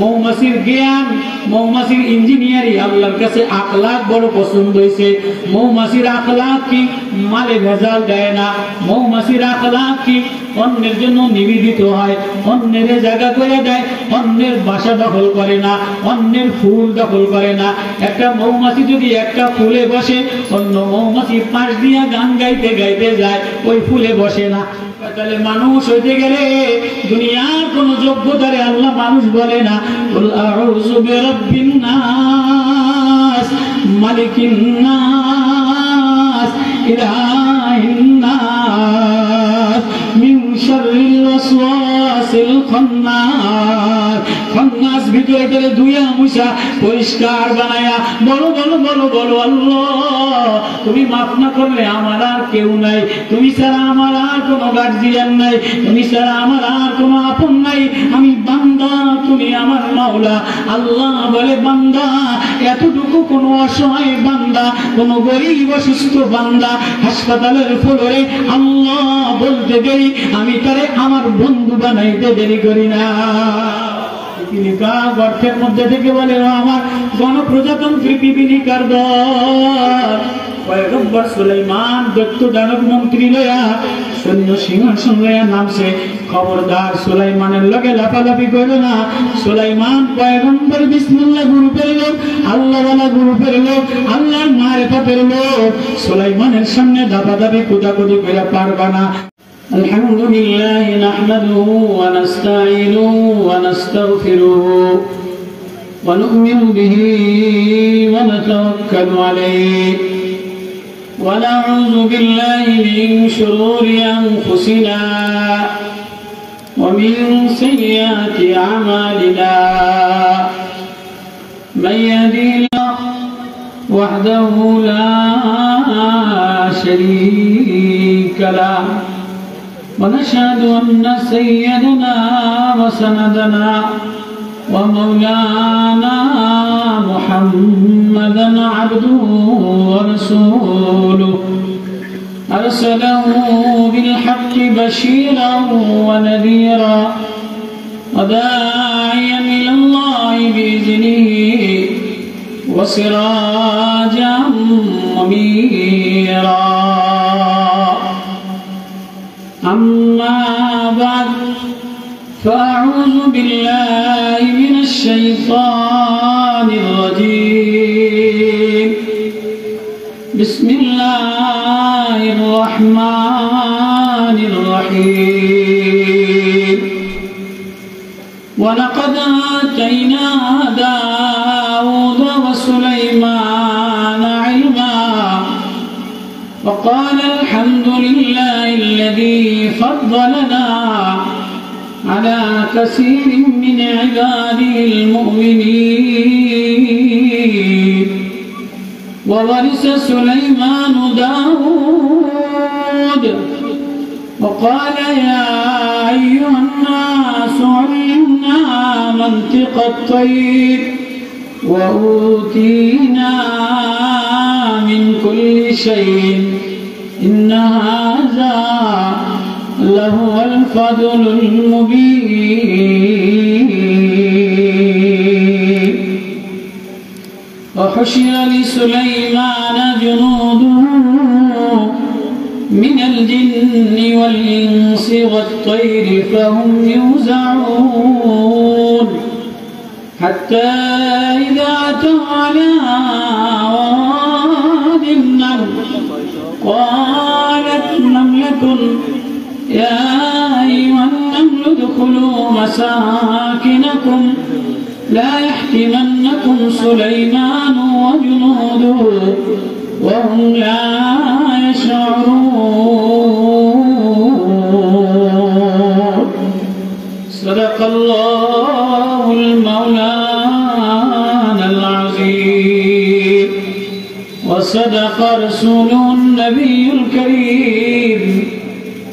মৌমাছির জ্ঞান, মৌমাছির ইঞ্জিনিয়ারিং আল্লাহর কাছে আখলাক বড় পছন্দ হয়েছে। মৌমাছির আখলাক কি? মালে ভেজাল দেয় না। মৌমাছির আখলাক কি? অন্যের জন্য নিবেদিত হয়, অন্যের জায়গা করে দেয়, অন্যের বাসা দখল করে না, অন্যের ফুল দখল করে না। একটা মৌমাছি যদি একটা ফুলে বসে, অন্য মৌমাছি পাশ দিয়া গান গাইতে গাইতে যায়, ওই ফুলে বসে না। তাহলে মানুষ হইতে গেলে দুনিয়ার কোন যোগ্যতারে আল্লাহ মানুষ বলে না। কুল আউযু বিরাব্বিন নাস, মালিকিন নাস, ইলাহিন নাস, মিন শাররিল ওয়াসওয়াসিল খান্নাস। খান্নাস ভিতরে করে দুইয়া মুছা পরিষ্কার বানায়া বলো বলো বলো বলো আল্লাহ, তুমি মাফ না করলে আমার আর কেউ নাই, তুমি ছাড়া আমার আর কোনো গার্জিয়ান নাই, তুমি ছাড়া আমার আর কোনো আপন নাই, আমি বান্দা, তুমি আমার মাওলা। আল্লাহ বলে বান্দা, এতটুকু কোনো অসহায় বান্দা, কোনো গরিব অসুস্থ বান্দা হাসপাতালের ফ্লোরে আল্লাহ বলতে দেরি, আমি তারে আমার বন্ধু বানাইতে দেরি করি না। গর্তের মধ্যে থেকে বলে আমার গণপ্রজাতন্ত্রী পিপিলিকার দল। পয়গম্বর সুলাইমান দৈত্য দানব মন্ত্রী লয়া সৈন্য সিংহাসন লয়া নামছে। খবরদার সুলাইমানের লগে লাফালাফি করো না। সুলাইমান পয়গম্বর বিসমিল্লাহ গ্রুপের লোক, আল্লাহওয়ালা গ্রুপের লোক, আল্লাহর মারিফতের লোক। সুলাইমানের সামনে দাপাদাপি কুদাকুদি করে পারবা না। الحمد لله نحمده ونستعينه ونستغفره ونؤمن به ونتوكل عليه ونعوذ بالله من شرور أنفسنا ومن سيئات أعمالنا من يهده الله وحده لا شريك له ونشهد أن سيدنا وسندنا ومولانا محمدا عبده ورسوله أرسله بالحق بشيرا ونذيرا وداعيا إلى الله بإذنه وسراجا منيرا. أما بعد فأعوذ بالله من الشيطان الرجيم. بسم الله الرحمن الرحيم. ولقد آتينا داود وسليمان علما وقال الحمد لله الذي فضلنا على كثير من عباده المؤمنين. وورث سليمان داود وقال يا أيها الناس علمنا منطق الطير وأوتينا من كل شيء إن هذا لهو الفضل المبين. وحشر لسليمان جنوده من الجن والإنس والطير فهم يوزعون حتى إذا أتوا على واد النمل قالت نملة يا أيها النمل ادخلوا مساكنكم لا يحطمنكم سليمان وجنوده وهم لا يشعرون. صدق الله المولانا العظيم وصدق رسوله النبي الكريم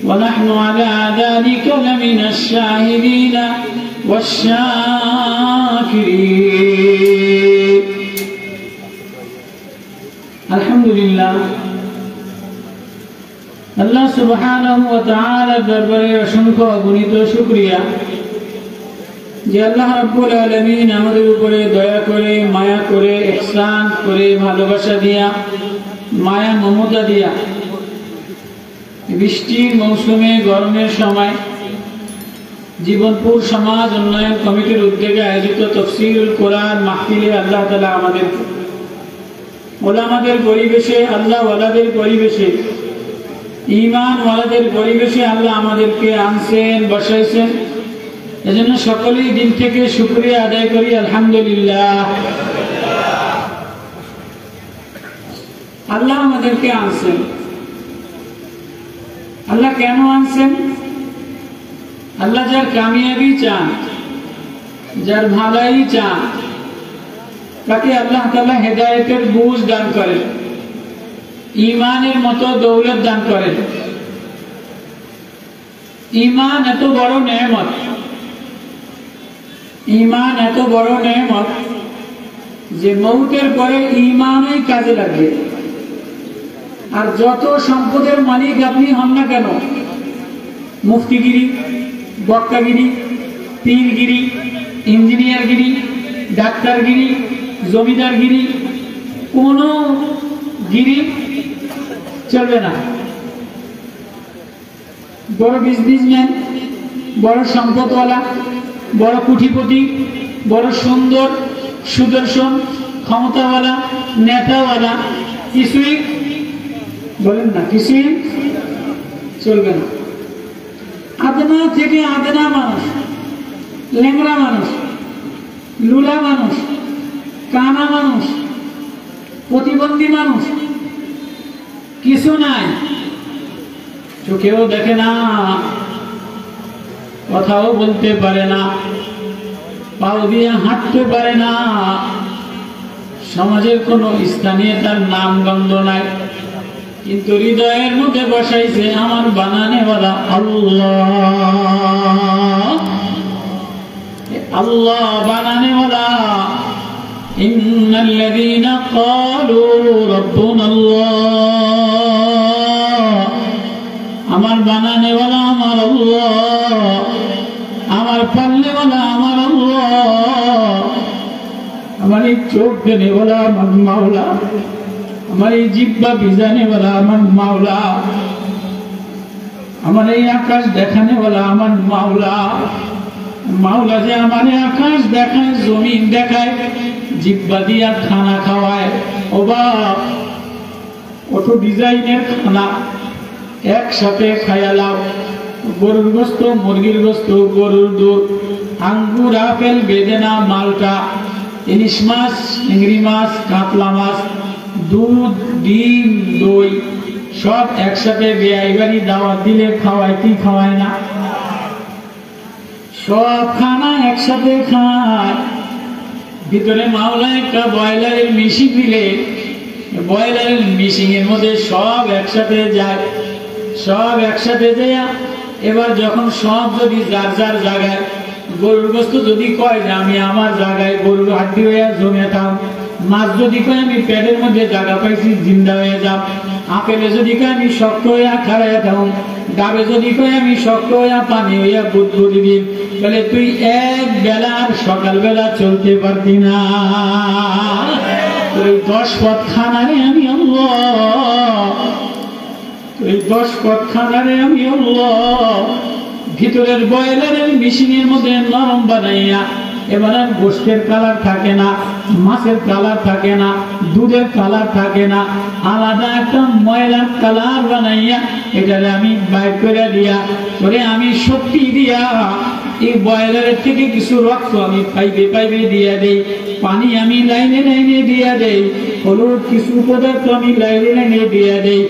ونحن على ذلك لمن الشاهدين والشاكرين. الحمد لله. আল্লাহ সুবহানাহু ওয়া তাআলা দরবারে অসংখ্য অগণিত শুকরিয়া যে আল্লাহ রাব্বুল আলামিন আমাদের উপরে দয়া করে, মায়া করে, ইহসান করে, ভালোবাসা দিয়া, মায়া মমতা দিয়া বৃষ্টির মৌসুমে গরমের সময় জীবনপুর সমাজ উন্নয়ন কমিটির উদ্যোগে আয়োজিত তাফসীরুল কোরআন মাহফিলে আল্লাহ তাআলা আমাদের ওলামাদের পরিবেশে, আল্লাহ ওয়ালাদের পরিবেশে, ঈমান ওয়ালাদের পরিবেশে আল্লাহ আমাদেরকে আনছেন, বসাইছেন। এজন্য সকলেই দিন থেকে শুকরিয়া আদায় করি, আলহামদুলিল্লাহ। আল্লাহ আমাদেরকে আনছেন। আল্লাহ কেন আনছেন? আল্লাহ যার কামিয়াবি চান, যার ভালাই চান, তাকে আল্লাহ তাআলা হেদায়েতের বুঝ দান করেন, ঈমানের মতো দৌলত দান করেন। ঈমান এত বড় নেয়ামত, ঈমান এত বড় নেয়ামত যে মৌতের পরে ঈমানই কাজে লাগবে। আর যত সম্পদের মালিক আপনি হন না কেন, মুফতিগিরি, বক্তাগিরি, পীরগিরি, ইঞ্জিনিয়ারগিরি, ডাক্তারগিরি, জমিদারগিরি, কোনো গিরি চলবে না। বড় বিজনেসম্যান, বড় সম্পদওয়ালা, বড় কোটিপতি, বড় সুন্দর, সুদর্শন, ক্ষমতাওয়ালা, নেতাওয়ালা, কিছুই বলেন না, কিছুই চলবে না। আদনা থেকে আদনা মানুষ, লেংড়া মানুষ, লুলা মানুষ, কানা মানুষ, প্রতিবন্ধী মানুষ, কিছু নাই, চোখেও দেখে না, কথাও বলতে পারে না, পাও দিয়ে হাঁটতে পারে না, সমাজের কোন স্থানে তার নাম গন্ধ নাই, কিন্তু হৃদয়ের মধ্যে বসাইছে আমার বানানেওয়ালা আল্লাহ। আল্লাহ বানানেওয়ালা, ইন্নাল্লাযীনা ক্বালু রাব্বুনাল্লাহ, আমার বানানেওয়ালা আমার আল্লাহ, আমার পালনেওয়ালা আমার আল্লাহ, আমার এই চোখ দেনেওয়ালা আমার মাওলা, আমার এই জিহ্বা ভিজানেওয়ালা আমার মাওলা, আমার এই আকাশ দেখানেওয়ালা আমার মাওলা। মাওলা যে আমার আকাশ দেখায়, জমিন দেখায়, জিহ্বা দিয়া খানা খাওয়ায়, ও বাপ কত ডিজাইনের খানা একসাথে খায়ালাও, গরুর গোস্ত, মুরগির গোস্ত, গরুর দুধ, আঙ্গুর, আপেল, বেদেনা, মালটা, ইলিশ মাছ, চিংড়ি মাছ, কাতলা মাছ, দুধ, ডিম, দই, সব একসাথে বিয়ে বাড়ি দাওয়াত দিলে খাওয়ায় কি খাওয়ায় না? সব খানা একসাথে খায়। ভিতরে মাওলা একটা বয়লারের মিশিং দিলে, বয়লারের মিশিং এর মধ্যে সব একসাথে যায়, সব একসাথে যায়। এবার যখন সব যদি যার যার জায়গায়, গরুর গোস্ত যদি কয় যে আমি আমার জায়গায় গরুর হাড্ডি হয়ে জমে থাম, মাছ যদি কয় আমি পেটের মধ্যে জায়গা পাইছি জিন্দা হয়ে যাও, আপেলে যদি কয় আমি শক্ত হইয়া খাড়াইয়া থাম, ডাবে যদি কয় আমি শক্ত হইয়া পানি হইয়া বুদবুদি দিন, তাহলে তুই এক বেলা আর সকালবেলা চলতে পারতি না। ওই 10 পথ খানারে আমি আল্লাহ, ওই 10 পথ খানারে আমি আল্লাহ ভিতরের বয়লারের মেশিনের মধ্যে নরম বানাইয়া, এবার আর গোশতের কালার থাকে না, মাছের কালার থাকে না, দুধের কালার থাকে না, আলাদা একটা ময়লার কালার বানাইয়া এটারে আমি বাইর করে দিয়া, করে আমি শক্তি দিয়া এই বয়লারের থেকে কিছু রক্ত আমি পাইবে পাইবে দিয়া দেই, পানি আমি লাইনে লাইনে দিয়া দেই, হলুদ কিছু পদার্থ আমি লাইনে লাইনে দিয়া দেই,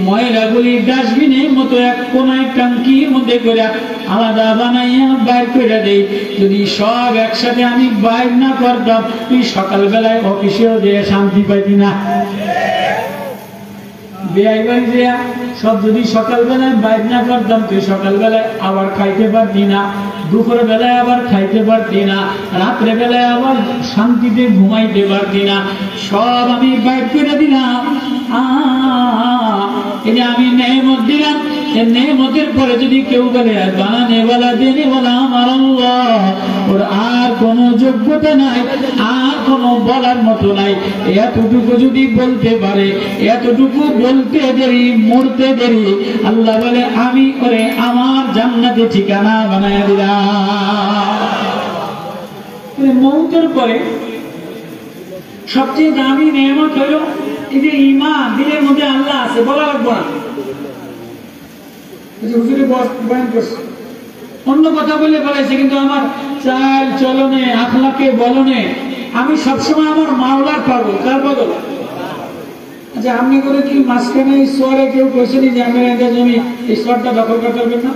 ময়লাগুলি ডাস্টবিনের মতো এক কোনায় ট্যাঙ্কির মধ্যে করে আলাদা বানাইয়া বাইর করে দেই। যদি সব একসাথে আমি বাইর না করতাম, তুই সকালবেলায় অফিসেও যেয়ে শান্তি পাইতি না। সব যদি সকালবেলায় বাইর না করতাম, তুই সকালবেলায় আবার খাইতে পারতি না, দুপুর বেলায় আবার খাইতে পারতি না, রাত্রে বেলায় আবার শান্তিতে ঘুমাইতে পারতি না। সব আমি বাইর করে দিলাম, এই যে আমি নেয়ামত দিলাম, নেমতের পরে যদি কেউ বলে বানানে ওয়ালা দেনে ওয়ালা আমার আল্লাহ, ওর আর কোনো যোগ্যতা নাই, আর কোনো বলার মতো নাই, এতটুকু যদি বলতে পারে, এতটুকু বলতে দেরি, মরতে দেরি, আল্লাহ বলে আমি করে আমার জান্নাতে ঠিকানা বানায় দিলাম। মৌতের পরে সবচেয়ে দামি নেয়ামত হইল এই যে ঈমান, দিলের মধ্যে আল্লাহ আছে, বলা লাগবে না। অন্য কথা বলে ফেলাইছে, কিন্তু আমার চাল চলনে, আখলাকে বলনে আমি সবসময় আমার মাওলার পাগল। কার পাগল? আচ্ছা, আপনি করে কি মাঝখানে এই শহরে কেউ কইছেনি যে আমি একটা জমি এই শহরটা দখল করতে পারবেন না?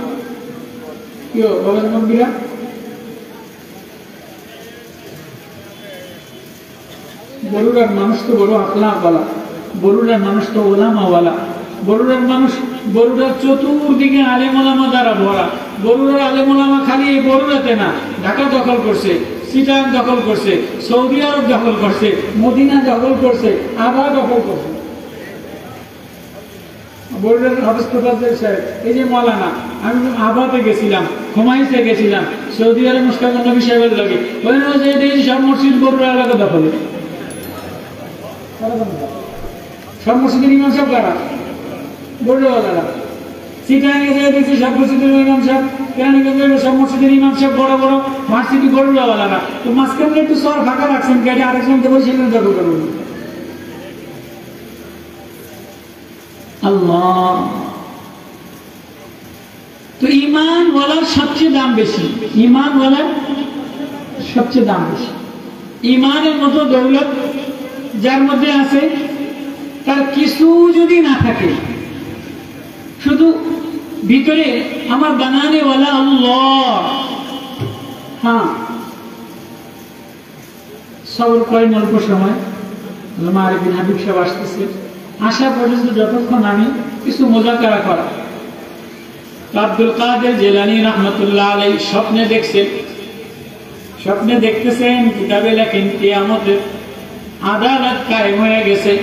কেউ বলেন মন্দিরা? বরুড়ার মানুষ তো বড় আখলাকওয়ালা, বরুড়ার মানুষ তো ওলামাওয়ালা, বরুড়ার মানুষ, বরুড়ার চতুর্দিকে আলেম ওলামা দ্বারা ভরা। বরুড়ার আলেম ওলামা খালি এই বরুড়াতে না, ঢাকা দখল করছে, চিটাগাং দখল করছে, সৌদি আরব দখল করছে, মদিনা দখল করছে, আবার দখল করছে। বরুড়ার হাফেজ সাহেব, এই যে মৌলানা, আমি আবাতে গেছিলাম, হুমায়ুতে গেছিলাম, সৌদি আরব মুশতাক নবী সাহেবের লাগে, বলেন যে সব মসজিদ বরুড়া এলাকা দখলে। সব মসজিদের ইমাম সাহেব কারা? বড়ওয়ালারা। চিটাগাং এ দেখছি সব মসজিদের ইমাম সাহেব, কেরানীগঞ্জে সব মসজিদের ইমাম সাহেব বড় বড়, মসজিদ বড়ওয়ালারা। তো মাঝখানে একটু সর ফাঁকা রাখছেন, গাড়ি আরেকজনকে বসে দখল করবেন। আল্লাহ, তো ঈমান ওয়ালার সবচেয়ে দাম বেশি, ঈমান ওয়ালার সবচেয়ে দাম বেশি। ঈমানের মতো দৌলত যার মধ্যে আছে, তার কিছু যদি না থাকে, শুধু ভিতরে আমার বানানে ওয়ালা আল্লাহ, হ্যাঁ সবর করেন অল্প সময়, আল্লামা আরিফিন হাবিব সাহেব আসতেছে, আসা পর্যন্ত যতক্ষণ আমি কিছু মুযাকারা করা। আব্দুল কাদের জিলানী রাহমাতুল্লাহ আলাইহি স্বপ্নে দেখছেন, স্বপ্নে দেখতেছেন কিতাবে লেখেন কিয়ামতের আদালত কায়েম হয়ে গেছে।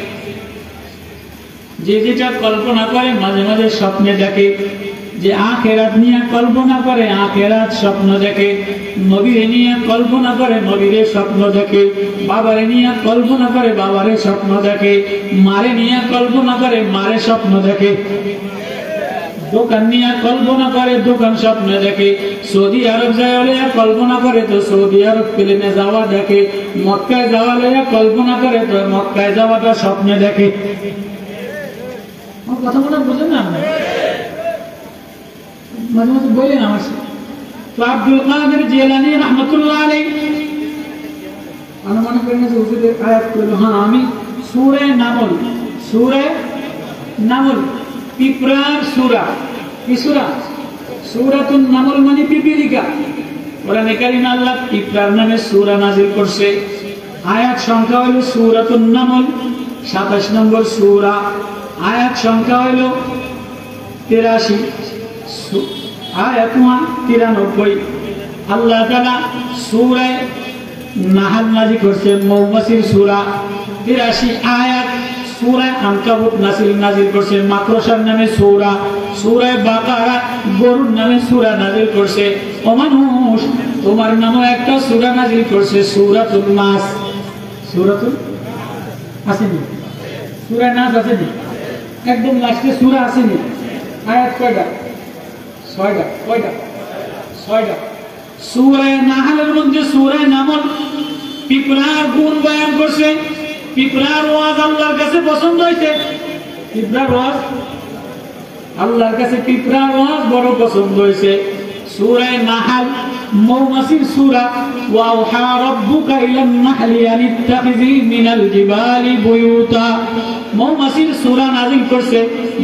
যে যেটা কল্পনা করে মাঝে মাঝে স্বপ্নে দেখে, যে আখিরাত নিয়ে কল্পনা করে আখিরাত স্বপ্ন দেখে, নবীরে নিয়ে কল্পনা করে নবীরে স্বপ্ন দেখে, বাবারে নিয়ে কল্পনা করে বাবারে স্বপ্ন দেখে, মারে নিয়ে কল্পনা করে মারে স্বপ্ন দেখে, দোকান নিয়ে কল্পনা করে দোকান স্বপ্নে দেখে, সৌদি আরব যাওয়া কল্পনা করে তো সৌদি আরব প্লেনে যাওয়া দেখে, মক্কায় যাওয়া কল্পনা করে তো মক্কায় যাওয়াটা স্বপ্নে দেখে। কথা বলা বুঝেন না? মাঝে মাঝে বললেন আমার সাথে। তো আব্দুল কাদের জিলানী রাহমাতুল্লাহ আলাইহি আমি মনে করি না যে হুজুরের আয়াত করলো, হ্যাঁ আমি সূরা নামল, সূরা নামল পিঁপড়ার সূরা, কি সূরা? সূরাতুন নামল মানে পিপীলিকা। কোরআনে কারিমে আল্লাহ পিঁপড়ার নামে সূরা নাযিল করছে। আয়াত সংখ্যা হলো সূরাতুন নামল 27 নম্বর সূরা, আয়াত সংখ্যা হইল 83, আয়াত 93। আল্লাহ তাআলা সূরা নাহল নাযিল করছে, মৌমাছির সূরা 83 আয়াত। সূরা আনকাবুত নাযিল করছে, মাকড়সার নামে সূরা। সূরা বাকারা গরুর নামে সূরা নাযিল করছে। ও মানুষ, তোমার নামে একটা সূরা নাযিল করছে, সূরাতুল নাস। সূরাতুল আসেনি, সূরা নাস আসেনি, একদম লাস্টে সূরা আসেনি। আয়াত কয়টা? 6টা। কয়টা? 6টা। সূরা নাহলের মধ্যে সূরা নামল পিঁপড়ার গুণ বয়ান করছে। পিঁপড়ার ওয়াজ আল্লাহর কাছে পছন্দ হয়েছে। পিঁপড়ার ওয়াজ আল্লাহর কাছে, পিঁপড়ার ওয়াজ বড় পছন্দ হয়েছে। সূরা নাহল মৌমাছির সূরা। ওয়াওহা রাব্বুকা ইলান নাহলি আন ইত্তাখিযি মিনাল জিবালি বুয়ুতা। মৌমাছির সূরা নাযিল করছে।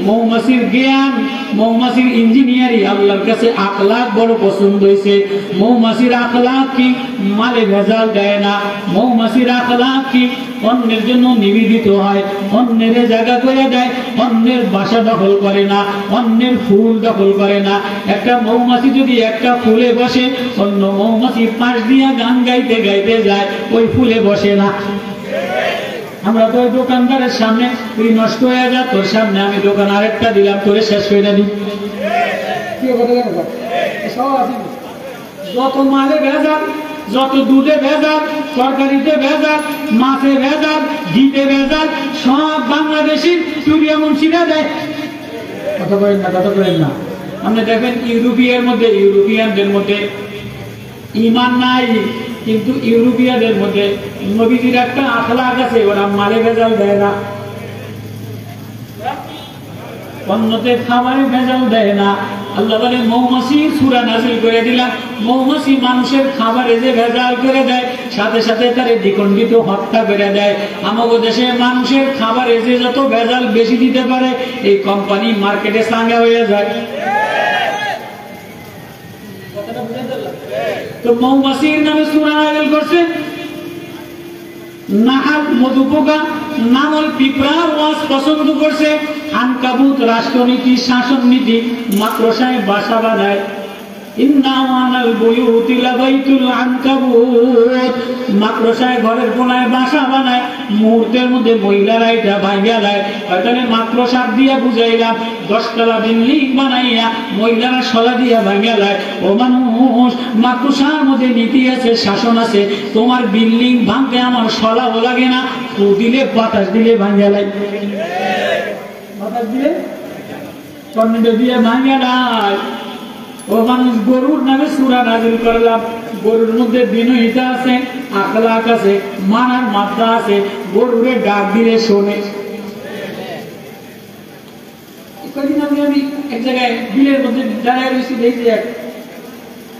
মৌমাছির জ্ঞান, মৌমাছির ইঞ্জিনিয়ারিং আল্লাহর কাছে আখলাক বড় পছন্দ হয়েছে। মৌমাছির আখলাক কি? মালে ভেজাল দেয় না। মৌমাছির আখলাক কি? অন্যের জন্য নিবেদিত হয়, অন্যের জায়গা করে দেয়, অন্যের বাসা দখল করে না, অন্যের ফুল দখল করে না। একটা মৌমাছি যদি একটা ফুলে বসে, অন্য মৌমাছি পাশ দিয়া গান গাইতে গাইতে যায়, ওই ফুলে বসে না। আমরা তো ওই দোকানদারের সামনে তুই নষ্ট হয়ে যা, তোর সামনে আমি দোকান আরেকটা দিলাম, তোরে শেষ করে দিই। যত মালে ভেজাল, যত দুধে ভেজাল, তরকারিতে ভেজাল, মাছে ভেজাল, ঘিতে ভেজাল, সব বাংলাদেশি চুরিয়া মুন্সিরা দেয়। কথা বলেন না, কথা বলেন না। আপনি দেখেন ইউরোপিয়ানদের মধ্যে ইমান নাই, কিন্তু ইউরোপিয়ানদের মধ্যে নবীজির একটা আখলাক আছে, ওরা মালে ভেজাল দেয় না, অন্যতে খাবারে ভেজাল দেয় না। আল্লাহ বলে মৌমাছির সূরা নাযিল করে দিলাম, মৌমাছি মানুষের খাবারে যে ভেজাল করে দেয় সাথে সাথে তারে দ্বিখণ্ডিত হত্যা করে দেয়। আমাদের দেশে মানুষের খাবারে যে যত ভেজাল বেশি দিতে পারে এই কোম্পানি মার্কেটে সাঙ্গা হয়ে যায়। তো মৌমাছির নামে সূরা নাযিল করছে। নাহাল মধুপোকা, নামল পিঁপড়ার ওয়াজ পছন্দ করছে। আনকাবুত রাষ্ট্রনীতি, শাসন নীতি, মাকড়সায় বাসা বাঁধায়। মাকড়সায় ঘরের কোনায় বাসা বানায়, মুহূর্তের মধ্যে মহিলারা এটা ভাঙিয়া দেয়। মাকড়সার দিয়া বুঝাইলাম 10 তলা বিল্ডিং বানাইয়া মহিলারা সলা দিয়া ভাঙিয়া দেয়। ও মানুষ, মাকড়সার মধ্যে নীতি আছে, শাসন আছে। তোমার বিল্ডিং ভাঙতে আমার সলাও লাগে না, ফু দিলে বাতাস দিলে ভাঙিয়া দেয়, বাতাস দিলে টর্নেডো দিয়ে ভাঙিয়া দেয়। ও মানুষ, গরুর নামে সূরা নাযিল করলাম। গরুর মধ্যে বিনয়িতা আছে, আখলাক আছে, মানার মাত্রা আছে। গরুরে ডাক দিলে শোনে। কদিন আগে আমি এক জায়গায় বিলের মধ্যে দাঁড়ায় রয়েছি, দেখছি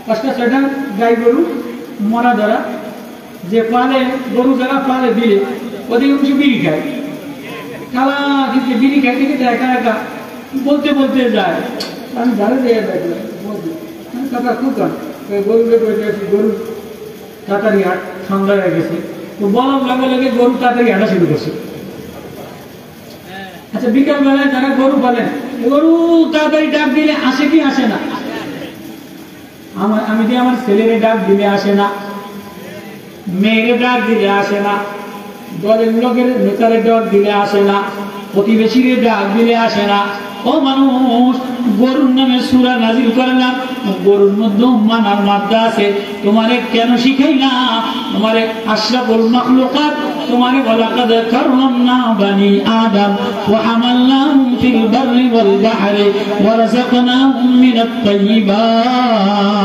5-6টা গাই গরু মরা ধরা। যে পালে গরু যারা পালে বিলে, অধিকাংশ বিড়ি খায়। খালা কিন্তু বিড়ি খাইতে খেতে একা একা বলতে বলতে যায়। আমি ধারে দিয়ে দেখলাম, কাকা খুব গান গরুকে গরু তাড়াতাড়ি হাট ঠান্ডা হয়ে গেছে। তো বলার লগে লগে গরু তাড়াতাড়ি হাঁটা শুরু করছে। আচ্ছা, বিকাল বেলায় যারা গরু বলেন, গরু তাড়াতাড়ি ডাক দিলে আসে কি আসে না? আমি যে আমার ছেলেরে ডাক দিলে আসে না, মেয়েরে ডাক দিলে আসে না, দলের লোকের নেতারে ডাক দিলে আসে না, প্রতিবেশীরে ডাক দিলে আসে না। ও মানুষ, গরুর নামে সূরা নাযিল করলাম। গরুর মধ্যে মানার মাত্রা আছে। তোমারে কেন শিখাইলাম? তোমারে আশরাফুল মাখলুকাত, তোমারে ওয়ালাকাদ কাররামনা বানি আদম ওয়া হামালনাহুম ফিল বাররি ওয়াল বাহরি ওয়া রাযাকনাহুম মিনাত তাইয়্যিবাত।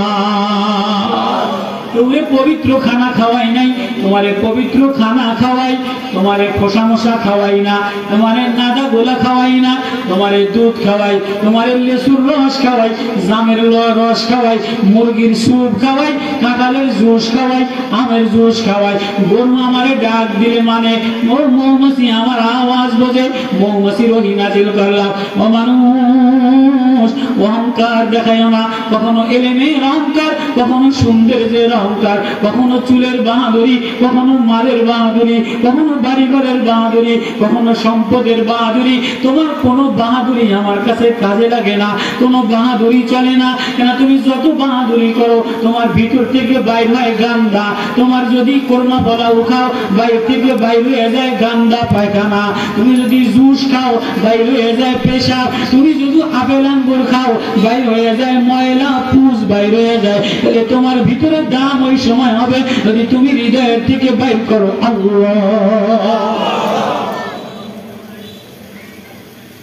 তোমারে পবিত্র খানা খাওয়াই নাই, তোমারে পবিত্র খানা খাওয়াই। তোমারে খোসা মশা খাওয়াই না, তোমারে নাদা গোলা খাওয়াই না, তোমারে দুধ খাওয়াই, তোমারে লেসুর রস খাওয়াই, জামের রস খাওয়াই, মুরগির স্যুপ খাওয়াই, কাঁঠালের জুস খাওয়াই, আমের জুস খাওয়াই। গরু আমারে ডাক দিলে মানে, ওর মৌমাছি আমার আওয়াজ বোঝে। মৌমাছির ওহী নাযিল করলাম। ও মানুষ, অহংকার দেখাইও না। কখনো এলেমের অহংকার, কখনো সৌন্দর্যের অহংকার, কখনো চুলের বাহাদুরি, কখনো মালের বাহাদুরি, কখনো বাড়িঘরের বাহাদুরি, কখনো সম্পদের বাহাদুরি। তোমার কোনো বাহাদুরি আমার কাছে কাজে লাগে না, কোনো বাহাদুরি চলে না। কেন? তুমি যত বাহাদুরি করো তোমার ভিতর থেকে বাইর হয় গান্দা। তোমার যদি কোরমা বলাও খাও, বাইর থেকে বাইর হয়ে যায় গান্দা পায়খানা। তুমি যদি জুস খাও, বাইর হয়ে যায় পেশাব। তুমি যদি আপেল আঙ্গুর খাও, বাইর হয়ে যায় ময়লা, পুষ বাইর হয়ে যায়। তাহলে তোমার ভিতরে দাম ওই সময় হবে যদি তুমি হৃদয়ের থেকে বাইর করো আল্লাহ।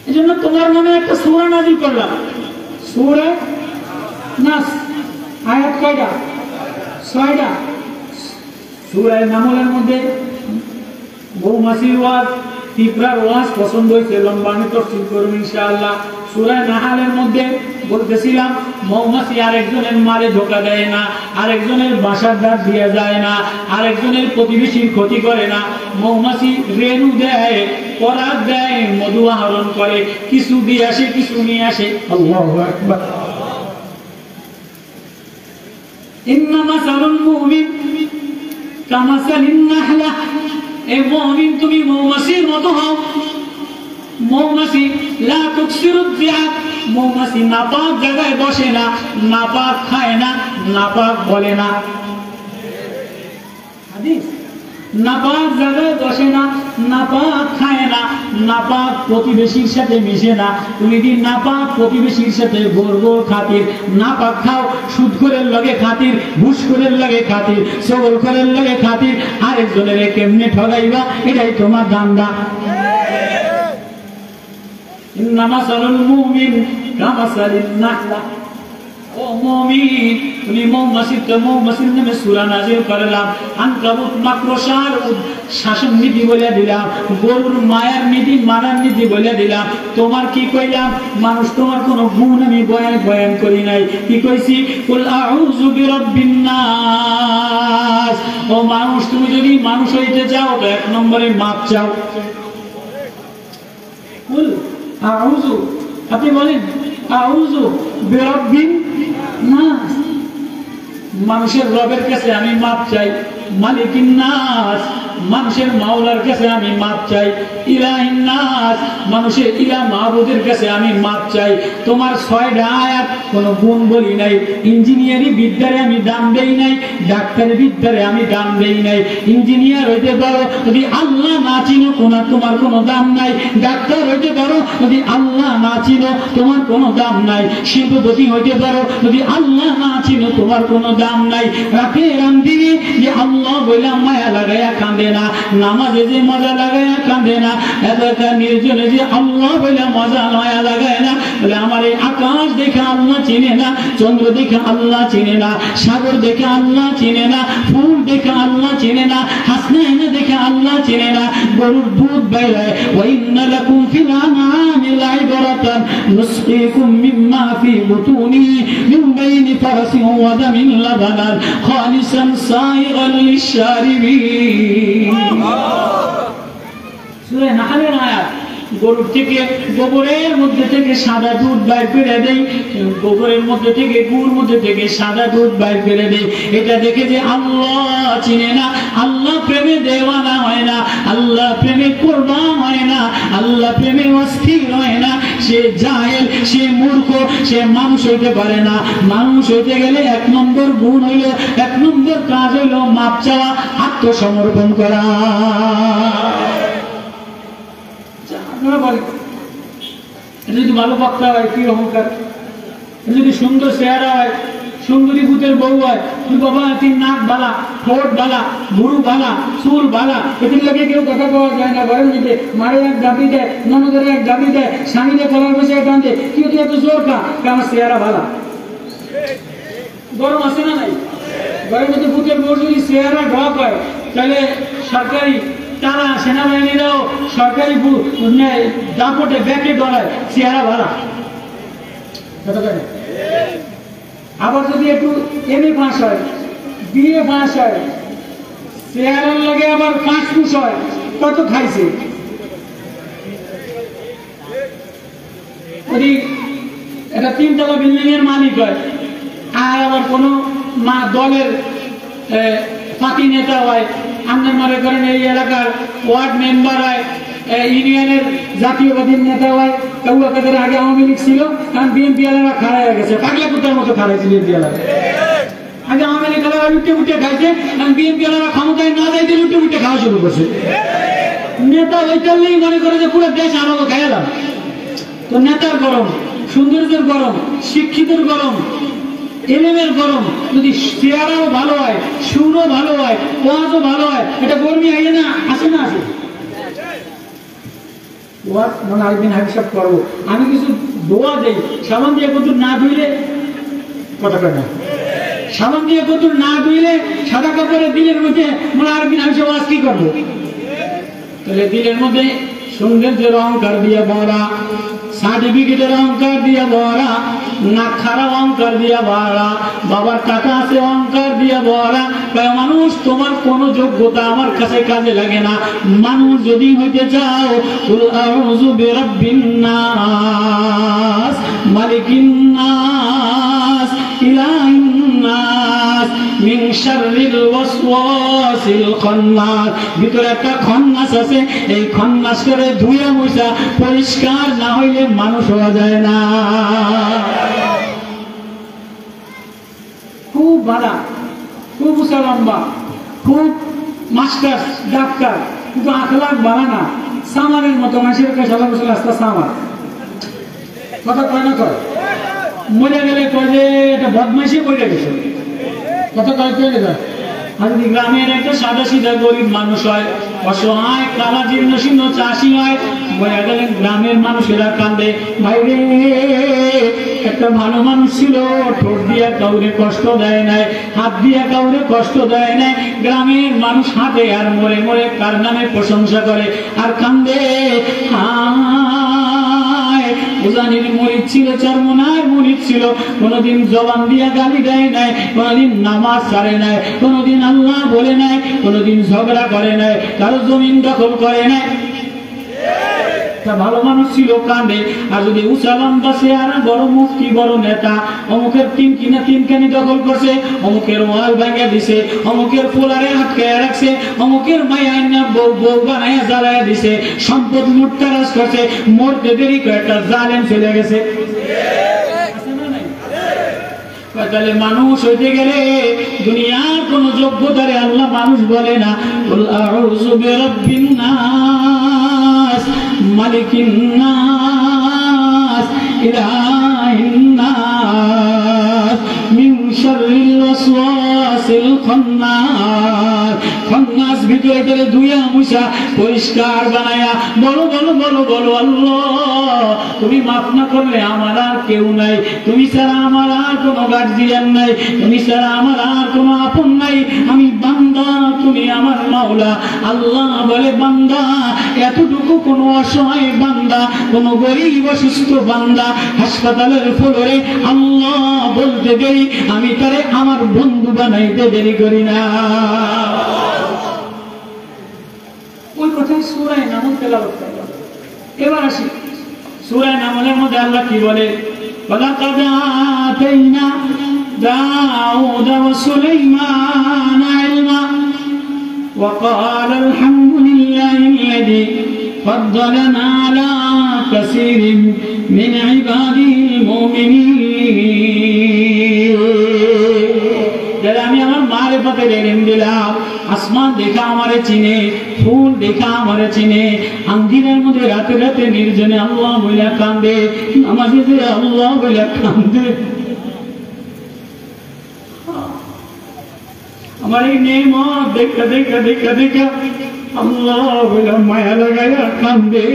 এই জন্য তোমার নামে একটা সূরা নাযিল করলাম, সূরা নাস। আয়াত কয়টা? 6টা। সূরা নামলের মধ্যে মৌমাছির ওয়াজ, পিঁপড়ার ওয়াজ পছন্দ হয়েছে, লম্বা আমি তাফসীর করব ইনশাআল্লাহ। সূরা নাহালের মধ্যে বলতেছিলাম মৌমাছি আরেকজনের মালে ধোকা দেয় না, আরেকজনের বাসার দ্বার দিয়ে যায় না, আরেকজনের প্রতিবেশীর ক্ষতি করে না। মৌমাছি রেণু দেয়, পরাগ দেয়, মধু আহরণ করে, কিছু দিয়ে আসে, কিছু নিয়ে আসে। আল্লাহু আকবার। ইন্না মাসালুল মুমিন কামাসালিন নাহলা। এ মুমিন, তুমি মৌমাছির মতো হও। মৌমাছি লা তুকসিরুদ দিআত, মৌমাছি নাপাক জায়গায় বসে না, নাপাক খায় না, নাপাক বলে না। হাদিস নাপাক জায়গায় বসে না, নাপাক খায় না, নাপাক প্রতিবেশীর সাথে মিশে না। তুমি যদি নাপাক প্রতিবেশীর সাথে গোর খাতির, নাপাক খাও, সুদখোরের লগে খাতির, ঘুষখোরের লগে খাতির, চগলখোরের লগে খাতির, আরেকজনের কেমনে ঠগাইবা, এটাই তোমার ধান্দা। ইন্নামা সালুল মুমিন কামাসালিন নাহলা। ও মুমিন, তুমি মৌমাছির নামে সূরা নাযিল করলাম। আনকাবুত মাকড়সার শাসন নীতি বলে দিলাম, গরুর মায়ার নীতি মারার নীতি বলে দিলাম। তোমার কি কইলাম? মানুষ তোমার কোন গুণ আমি বয়ান করি নাই। কি কইছি? কুল আউযু বিরাব্বিন নাস। ও মানুষ, তুমি যদি মানুষ হইতে চাও তো এক নম্বরে মাপ চাও। কুল আউযু, আপনি বলেন আউযু বিরাব্বিন নাস, মানুষের রবের কাছে আমি মাপ চাই। মালিকিন নাস, মানুষের মাওলার কাছে আমি মাপ চাই। ইলাহিন নাস, মানুষের ইলা মাহবুদের কাছে আমি মাপ চাই। তোমার 6টা আয়াত কোনো গুণ বলি নাই। ইঞ্জিনিয়ারিং বিদ্যারে আমি দাম দেই নাই, ডাক্তারি বিদ্যারে আমি দাম দেই নাই। ইঞ্জিনিয়ার হইতে পারো, যদি আল্লাহ না চিনো তোমার কোনো দাম নাই। ডাক্তার হইতে পারো, যদি আল্লাহ না চিনো তোমার কোনো দাম নাই। শিল্পপতি হইতে পারো, যদি আল্লাহ না চিনো তোমার কোনো দাম নাই। রাতে রান্দিনে যে আল্লাহ বললাম মায়া লাগাইয়া কাঁদে না, নামাজে যে মজা লাগাইয়া কাঁদে না, এলাকা নির্জনে যে আল্লাহ বলে মজা মায়া লাগায় না, বলে আমার এই আকাশ দেখে আল্লাহ চিনে না, চন্দ্র দেখে আল্লাহ চিনে না, সাগর দেখে আল্লাহ চিনে না, ফুল দেখে আল্লাহ চিনে না, হাসনাইনা দেখে আল্লাহ চিনে না। গরুর দুধ বাইরায়, ওয়া ইন্না লাকুম ফিল আনআমি লাইবরাতান নুসকিকুম মিম্মা ফি বুতুনি মিন বাইনি ফারাসিন ওয়া দামিন লাবানান খালিসান সাইগান লিশ-শারিবিন। সূরা নাহলের আয়াত। গরুর থেকে গোবরের মধ্যে থেকে সাদা দুধ বাইর করে দেয়, গোবরের মধ্যে থেকে গুড় মধ্যে থেকে সাদা দুধ বাইর করে দেয়। এটা দেখে যে আল্লাহ চিনে না, আল্লাহ প্রেমে দেওয়ানা হয় না, আল্লাহ প্রেমে কোরবান হয় না, আল্লাহ প্রেমে অস্থির হয় না, সে জাহেল, সে মূর্খ, সে মানুষ হইতে পারে না। মানুষ হইতে গেলে 1 নম্বর গুণ হইল, 1 নম্বর কাজ হইল মাপ চাওয়া, আত্মসমর্পণ করা। যদি ভালো বক্তা হয় কি অহংকার, যদি সুন্দর চেহারা হয়, সুন্দরী ভূতের বউ হয়, বাবা তিন নাক বালা, ঠোঁট বালা, ভুরু বালা, চুল বালা, এটির লাগে কেউ কথা পাওয়া যায় না। ঘরের মধ্যে মারে এক গাবি দেয়, ননদের এক গাবি দেয়, স্বামীরে কলার বসে টান দেয়, কি তুই এত জোর খা, আমার চেহারা ভালা। গরম আছে না নাই? ঘরের মধ্যে ভূতের বউ যদি চেহারা ঢক হয়, তাহলে সরকারি তারা সেনাবাহিনীরাও সরকারি দাপটে ব্যাকে ডলায়, চেহারা ভাড়া। আবার যদি একটু MA পাস হয়, BA পাস হয়, চেহারার লাগে আবার 5 ফুস হয়, কত খাইছে। যদি একটা 3 তলা বিল্ডিং এর মালিক হয়, আর আবার কোনো দলের পার্টি নেতা হয়, আপনার মনে করেন এই এলাকার ওয়ার্ড মেম্বার হয়, ইউনিয়নের জাতীয়বাদী নেতা হয়, কাদের আগে আওয়ামী লীগ ছিল, কারণ বিএনপি এলাকা খাড়া হয়ে গেছে, পাগলা কুত্তার মতো খাড়াইছে বিএনপি এলাকা। আগে আওয়ামী লীগ এলাকা লুটে উঠে খাইছে, কারণ বিএনপি এলাকা ক্ষমতায় না যাইতে লুটে উঠে খাওয়া শুরু করছে। নেতা ওইটাই মনে করে যে পুরো দেশ আমাকে খাইলাম। তো নেতার গরম, সৌন্দর্যের গরম, শিক্ষিতের গরম, এলেমের গরম, যদি চেহারাও ভালো হয়, সুরও ভালো হয়, ওয়াজও ভালো হয়, এটা গরমি হয় না? আসে না? আসে। ওয়াজ মানে আরেকদিন হিসাব করবো। আমি কিছু দোয়া দেই, সাবান দিয়ে কত না ধুইলে কথা কয় না, সাবান দিয়ে কত না ধুইলে সাদা কাপড়ের দিলের মধ্যে মানে আরেকদিন হিসাব ওয়াজ কি করবো? তাহলে দিলের মধ্যে সৌন্দর্যের অহংকার দিয়ে ভরা, সার্টিফিকেটের অহংকার দিয়ে ভরা, না খারাপ অহংকার দিয়ে ভরা, বাবার টাকা আছে অহংকার দিয়ে ভরা। মানুষ তোমার কোন যোগ্যতা আমার কাছে কাজে লাগে না। মানুষ যদি হইতে চাও, কুল আউযু বিরাব্বিন নাস, মালিকিন নাস, ইলাহিন নাস, মিন শাররিল ওয়াসওয়াসিল খান্নাস। ভিতরে একটা খন্নাস আছে, এই খন্নাস করে ধুইয়া মুছা পরিষ্কার না হইলে মানুষ হওয়া যায় না। খুব ভালো, খুব উঁচা লম্বা, খুব মাস্টার ডাক্তার, কিন্তু আখলাক ভালো না, সামারের মতো মানুষের কাছে রাস্তা সামার কথা কয় না কয়, মরে গেলে কয় যে এটা বদমাইশি করে গেছে কথা কয় কে যায়। আর যদি গ্রামের একটা সাদা সিধা গরিব মানুষ হয়, অসহায় কালা জীর্ণ শীর্ণ চাষি হয়, মরে গেলে গ্রামের মানুষেরা কান্দে, ভাই রে একটা ভালো মানুষ ছিল, ঠোঁট দিয়া কাউরে কষ্ট দেয় নাই, হাত দিয়া কাউরে কষ্ট দেয় নাই। গ্রামের মানুষ হাঁটে আর মরে মরে কার নামে প্রশংসা করে আর কান্দে, উজানির মরিদ ছিল, চরমনার মরিদ ছিল, কোনদিন জবান দিয়া গালি দেয় নাই, কোনদিন নামাজ ছাড়ে নাই, কোনদিন আল্লাহ বলে নাই, কোনদিন ঝগড়া করে নাই, কারো জমিন দখল করে নাই। ভালো মানুষ ছিল কান্দে। আর যদি উসালাম বাসে আর বড় মুফতি বড় নেতা, অমুকের তিনখানি দখল করছে, অমুকের ওয়াল ভাঙা দিছে, অমুকের পোলারে আটকায় রাখছে, অমুকের মায়া বউ বানাইয়া জ্বালাইয়া দিছে, সম্পদ লুটতারাজ করছে, মরতে দেরি করে একটা জালেম চলে গেছে। তাহলে মানুষ হইতে গেলে দুনিয়ার কোন যোগ্যতারে আল্লাহ মানুষ বলে না। কুল আউযু বিরাব্বিন নাস মালিকিন নাস ইলাহিন নাস মিন শাররিল ওয়াসওয়াসিল খান্নাস। খান্নাস ভিতরে করে দুইয়া মুছা পরিষ্কার বানায়া বলো বলো বলো বলো আল্লাহ তুমি মাফ না করলে আমার আর কেউ নাই, তুমি ছাড়া আমার আর কোনো গার্জিয়ান নাই, তুমি ছাড়া আমার আর কোনো আপন নাই, আমি বান্দা তুমি আমার মাওলা। আল্লাহ বলে বান্দা এতটুকু কোন অসহায় বান্দা, কোন গরিব অসুস্থ বান্দা হাসপাতালের ফ্লোরে আল্লাহ বলতে দেরি, আমি তারে আমার বন্ধু বানাইতে দেরি করি না। ওই কথাই সূরা নামল তেলাওয়াত করলাম। এবার আসি সূরা নামলের মধ্যে আল্লাহ কি বলে, ওয়ালাকাদ আতাইনা দাউদ ওয়া সুলাইমানা ইলমা ওয়া ক্বালা আলহামদুলিল্লাহিল্লাযী ফাদ্দালানা আলা কাসীরিন মিন ইবাদিল মুমিনিন। যারা আমি আমার মারিফতের ইলম দিলাম, আসমান দেখা আমারে চিনে, ফুল দেখা আমারে চিনে, আঙ্গিনার মধ্যে রাতে রাতে নির্জনে আল্লাহ বইলা কান্দে, নামাজে যে আল্লাহ বইলা কান্দে। আমার এই নেমত দেখা দেখা দেখা দেখা আল্লাহ বইলা মায়া লাগাইয়া কান্দে।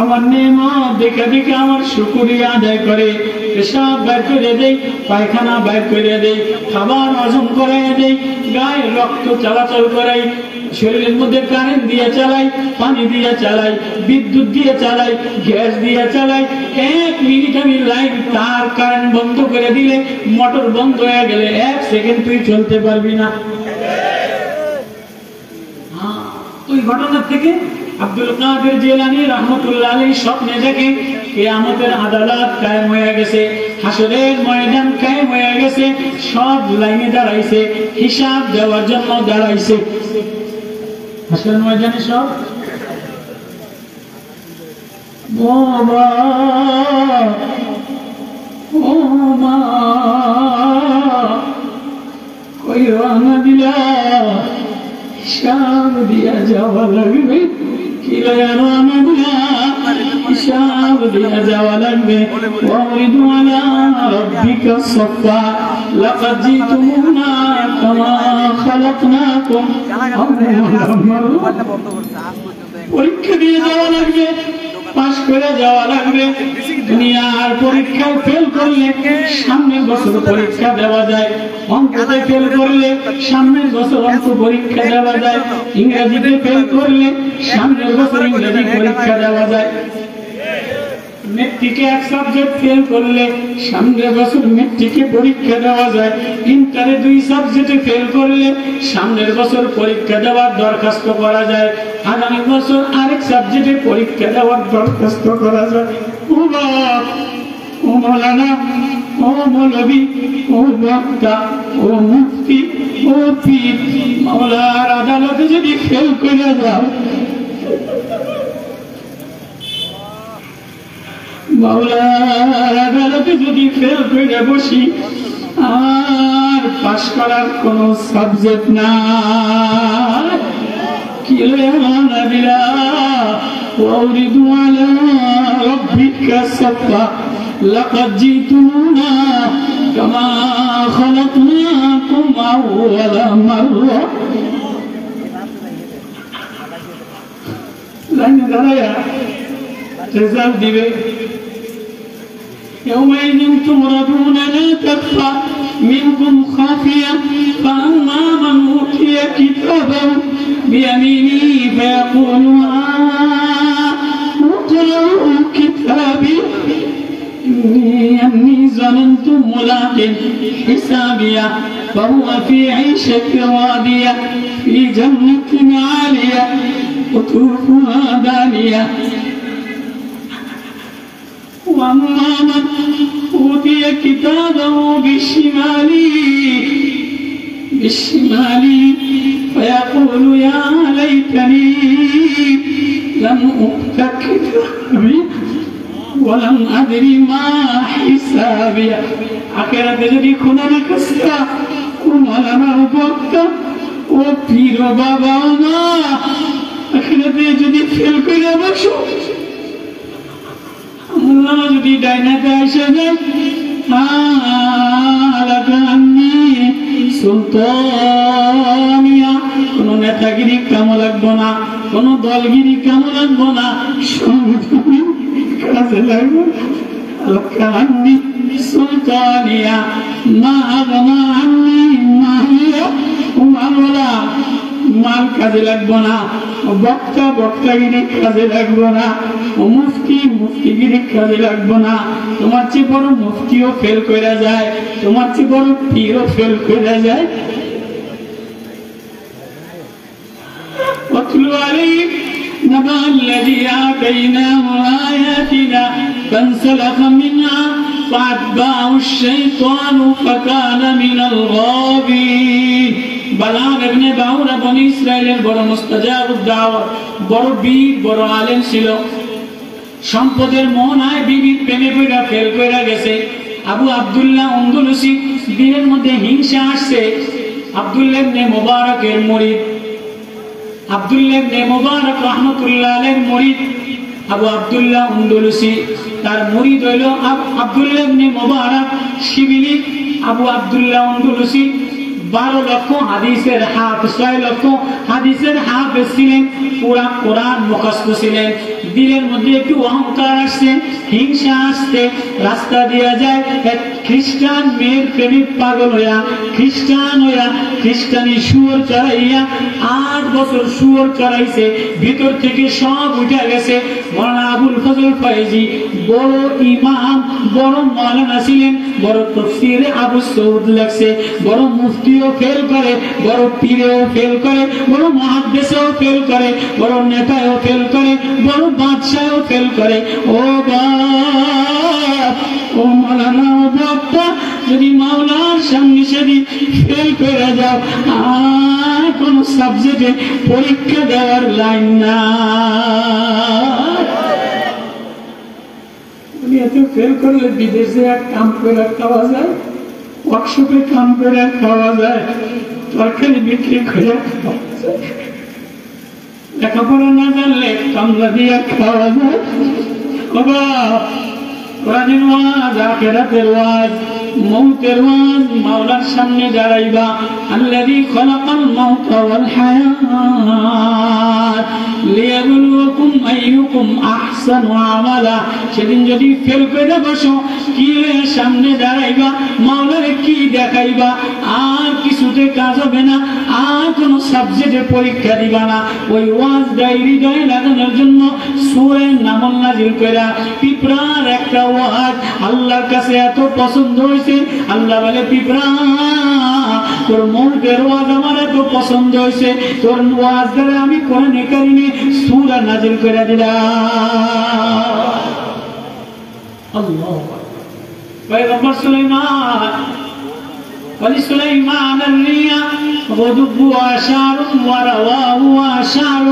আমার নেমত দেখা দেখা আমার শুকরিয়া আদায় করে, পেশাব বাইর করে দেই, পায়খানা বাইর করে দেই, খাবার হজম করাই দেই, গায়ে রক্ত চলাচল করাই, শরীরের মধ্যে কারেন্ট দিয়ে চালাই, পানি দিয়ে চালাই, বিদ্যুৎ দিয়ে চালাই, গ্যাস দিয়ে চালাই। 1 মিনিট আমি লাইন তার কারেন্ট বন্ধ করে দিলে, মোটর বন্ধ হয়ে গেলে 1 সেকেন্ড তুই চলতে পারবি না। ওই ঘটনা থেকে আব্দুল কাদের জিলানী রাহমাতুল্লাহ আলাইহি স্বপ্নে দেখে কিয়ামতের আদালত কায়েম হয়ে গেছে, হাসরের ময়দান কায়েম হয়ে গেছে, সব লাইনে দাঁড়াইছে, হিসাব দেওয়ার জন্য দাঁড়াইছে। হাসরের ময়দানে সব বাবা ও মা কই রানা দিলা, হিসাব দিয়া যাওয়া লাগবে, কি লাগানো আমাদের হিসাব দিয়া যাওয়া লাগবে। ওয়ারিদু আলা রাব্বিকা সাফা লাকাদ জিতুমুনা কামা খালাকনাকুম পরীক্ষা দিয়ে যাওয়া লাগবে, পাস করে যাওয়া লাগবে। দুনিয়ার পরীক্ষায় ফেল করলে সামনের বছর পরীক্ষা দেওয়া যায়, অঙ্কতে ফেল করলে সামনের বছর অঙ্ক পরীক্ষা দেওয়া যায়, ইংরেজিতে ফেল করলে সামনের বছর ইংরেজি পরীক্ষা দেওয়া যায়, মেট্রিকে এক সাবজেক্ট ফেল করলে সামনের বছর মেট্রিকে পরীক্ষা দেওয়া যায়, ইন্টারে 2 সাবজেক্টে ফেল করলে সামনের বছর পরীক্ষা দেওয়ার দরখাস্ত করা যায়, আগামী বছর আরেক সাবজেক্টে পরীক্ষা দেওয়ার দরখাস্ত করা যায়। ও বাপ, ও মৌলানা, ও মৌলবী, ও বক্তা, ও মুফতি, ও পীর, মাওলার আদালতে যদি ফেল করে যাও, মাওলার আদালতে যদি ফেল করে বসি, আর পাস করার কোন সাবজেক্ট নাই। কি নবীরা ওয়ারিদু আলা রাব্বিকা সাফা লাকাদ জিতুনা কামা খালাকনাকুম আউওয়ালা মাররা। লাইনে দাঁড়ায়া রেজাল্ট দিবে। يومئذ تمردون لا تخفى منكم خافية فأما من أوتي كتابه بيمينه فيقول اقرءوا كتابي إني ظننت ملاق حسابية فهو في عيشة راضية في جنة عالية قطوفها دانية وأما من أوتي كتابه بالشمال فيقول يا ليتني لم أؤت كتابي ولم أدري ما حسابي। আখিরাতে যদি কোনো না কষ্ট কুমালানা উপক্তা ও পীর বাবা মা আখিরাতে যদি ফেল করে বসো, আল্লাহ যদি ডাইনাতে এসে যায় সুলতানিয়া, কোন নেতাগিরি কামো লাগবো না, কোন দলগিরি কামো লাগবো না, কাজে লাগবে সুলতানিয়া মা আগনা আন্নি মাহিয়া উমারওয়ালা, মাল কাজে লাগবো না, বক্তা বক্তাগিরি কাজে লাগবো না, মুফতি মুফতিগিরি কাজে লাগবো না। তোমার চেয়ে বড় মুফতিও ফেল করে যায়, তোমার চেয়ে বড় পীরও ফেল করে যায়। واتلو عليهم نبأ الذي آتيناه آياتنا فانسلخ منها فأتبعه الشيطان فكان من الغاوين। বালাগ ইবনে বাউরা বনি ইসরাইলের বড় মুস্তাজাবুদ দাওয়াত, বড় বীর, বড় আলেম ছিল। সম্পদের মোহনায় বিবির প্রেমে পড়া ফেল কইরা গেছে। আবু আব্দুল্লাহ আন্দলুসি দিনের মধ্যে হিংসা আসছে। আব্দুল্লাহ ইবনে মুবারকের মুরিদ, আব্দুল্লাহ ইবনে মুবারক রাহমাতুল্লাহ আলাইহির মুরিদ আবু আব্দুল্লাহ আন্দলুসি, তার মুরিদ হইল আব্দুল্লাহ ইবনে মুবারক শিবিলি। আবু আব্দুল্লাহ আন্দলুসি 12 লক্ষ হাদিসের হাফেজ, 6 লক্ষ হাদিসের হাফেজ ছিলেন, পুরা কোরআন মুখস্থ ছিলেন। দিলের মধ্যে একটু অহংকার আসছে, হিংসা আসছে, রাস্তা দিয়া যায় এক খ্রিস্টান মেয়ের প্রেমিক পাগল হইয়া, খ্রিস্টান হইয়া খ্রিস্টানি শুয়োর চড়াইয়া 8 বছর শুয়োর চড়াইছে, ভিতর থেকে সব উঠে গেছে। মাওলানা আবুল ফজল ফয়েজি বড় ইমাম, বড় মাওলানা ছিলেন, বড় তাফসীরে আবু সৌদ লেখছে, বড় মুফতিও ফেল করে, বড় পীরেও ফেল করে, বড় মুহাদ্দিসও ফেল করে, বড় নেতাও ফেল করে, বড় বাদশাহও ফেল করে। ও বাপ, ও মাওলানা, ও বাপ্পা, যদি মাওলার সামনে সেদিন ফেল করে যাও, আর কোন সাবজেক্টে পরীক্ষা দেওয়ার লাইন না। ফেল করলে বিদেশে এক কাম করে খাওয়া যায়, ওয়ার্কশপে কাম করে খাওয়া যায়, তরকারি বিক্রি করে খাওয়া যায়, লেখাপড়া না জানলে কামলা দিয়ে খাওয়া যায়। কোরআনের ওয়াজ, আখিরাতের ওয়াজ, মৌতের ওয়াজ, মাওলার সামনে দাঁড়াইবা। আল্লাযী খালাকাল মাউতা ওয়াল হায়াত লিয়াবলুয়াকুম আইয়ুকুম আহসানু আমালা। সেদিন যদি ফেল করে বসো, কি সামনে দাঁড়াইবা, মাওলারে কি দেখাইবা, আর কিছুতে কাজ হবে না, আর কোন সাবজেক্টে পরীক্ষা দিবা না। ওই ওয়াজ ডায়েরি হৃদয়ে লাগানোর জন্য সূরা নামল নাজিল কইরা পিঁপড়ার একটা ওয়াজ আল্লাহর কাছে এত পছন্দ হয়েছে, আল্লাহ বলে পিঁপড়া, তোর মৌতের ওয়াজ আমার এত পছন্দ হয়েছে, তোর ওয়াজ দ্বারা আমি কোরআনে কারিমে সূরা নাজিল করে দিলাম। আল্লাহু আকবার। পয়গম্বর সুলাইমান, ولسليمان الريح غدوها شهر ورواها شهر।